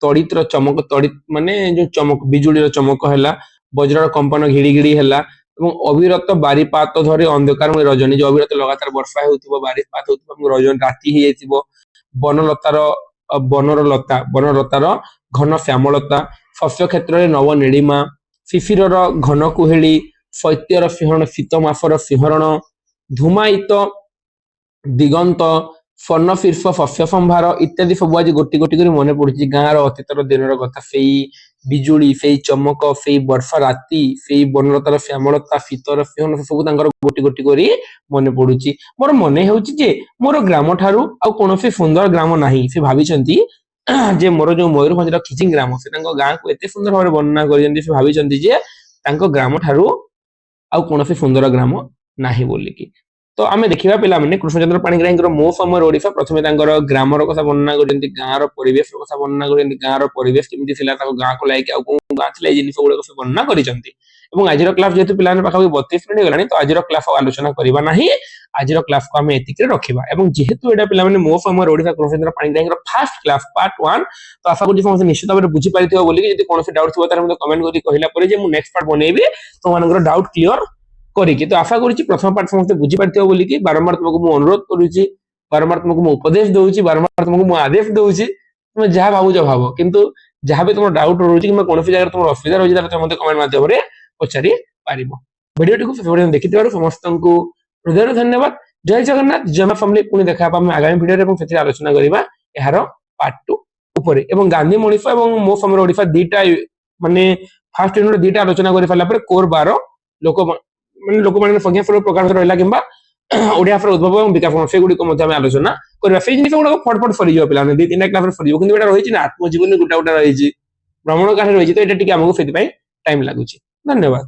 ତଡିତର ଚମକ, ତଡିତ ମାନେ ଯୋଉ ଚମକ ବିଜୁଳିର ଚମକ ହେଲା, ବଜ୍ରର କମ୍ପନ ଘିଡି ଘିଡି ହେଲା ଏବଂ ଅବିରତ ବାରିପାତ ଧରି ଅନ୍ଧକାର ରଜନୀ, ଯେ ଅବିରତ ଲଗାତାର ବର୍ଷା ହେଉଥିବ, ବାରିପାତ ହେଉଥିବ ଏବଂ ରଜନୀ ରାତି ହେଇଯାଇଥିବ। ବନଲତାର ବନଲତାର ଘନ ଶ୍ୟାମଳତା, ଶସ୍ୟ କ୍ଷେତ୍ରରେ ନବ ନୀଳିମା, ଶିଶିରର ଘନ କୁହେଳି, ଶୈତ୍ୟର ସିଂହରଣ, ଶୀତ ମାସର ସିଂହରଣ, ଧୂମାୟିତ ଦିଗନ୍ତ, ସ୍ୱର୍ଣ୍ଣ ଶୀର୍ଷ ଶସ୍ୟ ସମ୍ଭାର ଇତ୍ୟାଦି ସବୁ ଆଜି ଗୋଟି ଗୋଟି କରି ମନେ ପଡୁଛି। ଗାଁର ଅତୀତର ଦିନର କଥା, ସେଇ ବିଜୁଳି, ସେଇ ଚମକ, ସେଇ ବର୍ଷା ରାତି, ସେଇ ବନଲତାର ଶ୍ୟାମଳତା, ଶୀତର ସିଂହରଣ ସବୁ ତାଙ୍କର ଗୋଟି ଗୋଟି କରି ମନେ ପଡୁଛି। ମୋର ମନେ ହେଉଛି ଯେ ମୋର ଗ୍ରାମ ଠାରୁ ଆଉ କୌଣସି ସୁନ୍ଦର ଗ୍ରାମ ନାହିଁ। ସେ ଭାବିଛନ୍ତି ଯେ ମୋର ଯୋଉ ମୟୂରଭଞ୍ଜର ଖିଚିଂ ଗ୍ରାମ, ସେ ତାଙ୍କ ଗାଁକୁ ଏତେ ସୁନ୍ଦର ଭାବରେ ବର୍ଣ୍ଣନା କରିଛନ୍ତି। ସେ ଭାବିଛନ୍ତି ଯେ ତାଙ୍କ ଗ୍ରାମ ଠାରୁ ଆଉ କୌଣସି ସୁନ୍ଦର ଗ୍ରାମ ନାହିଁ ବୋଲିକି। ତ ଆମେ ଦେଖିବା ପିଲାମାନେ କୃଷ୍ଣଚନ୍ଦ୍ର ପାଣିଗ୍ରାହୀଙ୍କର ମୋ ସମୟର ଓଡିଶା ପ୍ରଥମେ ତାଙ୍କର ଗ୍ରାମର କଥା ବର୍ଣ୍ଣନା କରିଛନ୍ତି, ଗାଁର ପରିବେଶର କଥା ବର୍ଣ୍ଣନା କରିଛନ୍ତି, ଗାଁର ପରିବେଶ କେମିତି ଥିଲା, ତାଙ୍କ ଗାଁକୁ ଲାଗି ଆଉ କୋଉ ଗାଁ ଥିଲା, ଏଇ ଜିନିଷ ଗୁଡାକ ସେ ବର୍ଣ୍ଣନା କରିଛନ୍ତି। ଏବଂ ଆଜିର କ୍ଲାସ ଯେହେତୁ ପିଲାମାନେ ପାଖାପାଖି 32 ମିନିଟ୍ ହେଇଗଲାଣି, ତ ଆଜିର କ୍ଲାସ ଆଉ ଆଲୋଚନା କରିବା ନାହିଁ। ଆଜିର କ୍ଲାସକୁ ଆମେ ଏତିକିରେ ରଖିବା। ଏବଂ ଯେହେତୁ ଏଇଟା ପିଲାମାନେ ମୋ ସମୟର ଓଡିଶା କୃଷ୍ଣଚନ୍ଦ୍ର ପାଣିଗ୍ରାହୀଙ୍କର ଫାର୍ଷ୍ଟ କ୍ଲାସ ପାର୍ଟ 1, ତ ଆଶା କରୁଛି ସମସ୍ତେ ନିଶ୍ଚିତ ଭାବରେ ବୁଝିପାରିଥିବ ବୋଲିକି। ଯଦି କୌଣସି ଡାଉଟ ଥିବ ତାହେଲେ ମୋତେ କମେଣ୍ଟ କରି କହିଲା ପରେ ଯେ ମୁଁ ନେକ୍ସଟ ପାର୍ଟ ବନେଇବି ତମମାନଙ୍କର ଡାଉଟ କ୍ଲିୟର କରିକି। ତ ଆଶା କରୁଛି ପ୍ରଥମ ପାର୍ଟ ସମସ୍ତେ ବୁଝିପାରିଥିବ ବୋଲିକି। ବାରମ୍ବାର ତୁମକୁ ମୁଁ ଅନୁରୋଧ କରୁଛି, ବାରମ୍ବାର ତୁମକୁ ମୁଁ ଉପଦେଶ ଦଉଛି, ବାରମ୍ବାର ତୁମକୁ ମୁଁ ଆଦେଶ ଦଉଛି, ତୁମେ ଯାହା ଭାବୁଛ ଭାବ, କିନ୍ତୁ ଯାହା ବି ତମର ଡାଉଟ ରହୁଛି କିମ୍ବା କୌଣସି ଜାଗାରେ ତମର ଅସୁବିଧା ରହୁଛି ତାହେଲେ ତମେ ମୋତେ କମେଣ୍ଟ ମାଧ୍ୟମରେ ପଚାରି ପାରିବ। ଭିଡିଓଟିକୁ ଶେଷ ପର୍ଯ୍ୟନ୍ତ ଦେଖିଥିବାରୁ ସମସ୍ତଙ୍କୁ ହୃଦୟରୁ ଧନ୍ୟବାଦ। ଜୟ ଜଗନ୍ନାଥ, ଜୟ ମା ସମଲେଇ। ପୁଣି ଦେଖା ହେବା ଆମେ ଆଗାମୀ ଭିଡିଓରେ ଏବଂ ସେଥିରେ ଆଲୋଚନା କରିବା ଏହାର ପାର୍ଟ 2 ଉପରେ। ଏବଂ ଗାନ୍ଧୀ ମଣିଷ ଏବଂ ମୋ ସମୟର ଓଡିଶା ଦିଟା ମାନେ ଫାର୍ଷ୍ଟ ୟୁନିଟ ଦିଟା ଆଲୋଚନା କରି ସାରିଲା ପରେ କୋର 12 ଲୋକମାନଙ୍କ ସଂଖ୍ୟା ସ୍ୱରୂପ ପ୍ରକାଶ ରହିଲା କିମ୍ବା ଓଡିଆ ଭାଷାର ଉଦ୍ଭବ ଏବଂ ବିକାଶ ସେଗୁଡିକ ମଧ୍ୟ ଆମେ ଆଲୋଚନା କରିବା। ସେଇ ଜିନିଷ ଗୁଡାକ ଫଟଫଟ ସରିଯିବ ପିଲାମାନେ, 2-3ଟା କ୍ଲାସରେ ସରିଯିବ। କିନ୍ତୁ ଏଇଟା ରହିଛି ନା ଆତ୍ମଜୀବନୀ ଗୋଟା ଗୋଟା ରହିଛି, ଭ୍ରମଣ କାହାଣୀ ରହିଛି, ତ ଏଇଟା ଟିକେ ଆମକୁ ସେଥିପାଇଁ ଟାଇମ ଲାଗୁଛି। ଧନ୍ୟବାଦ।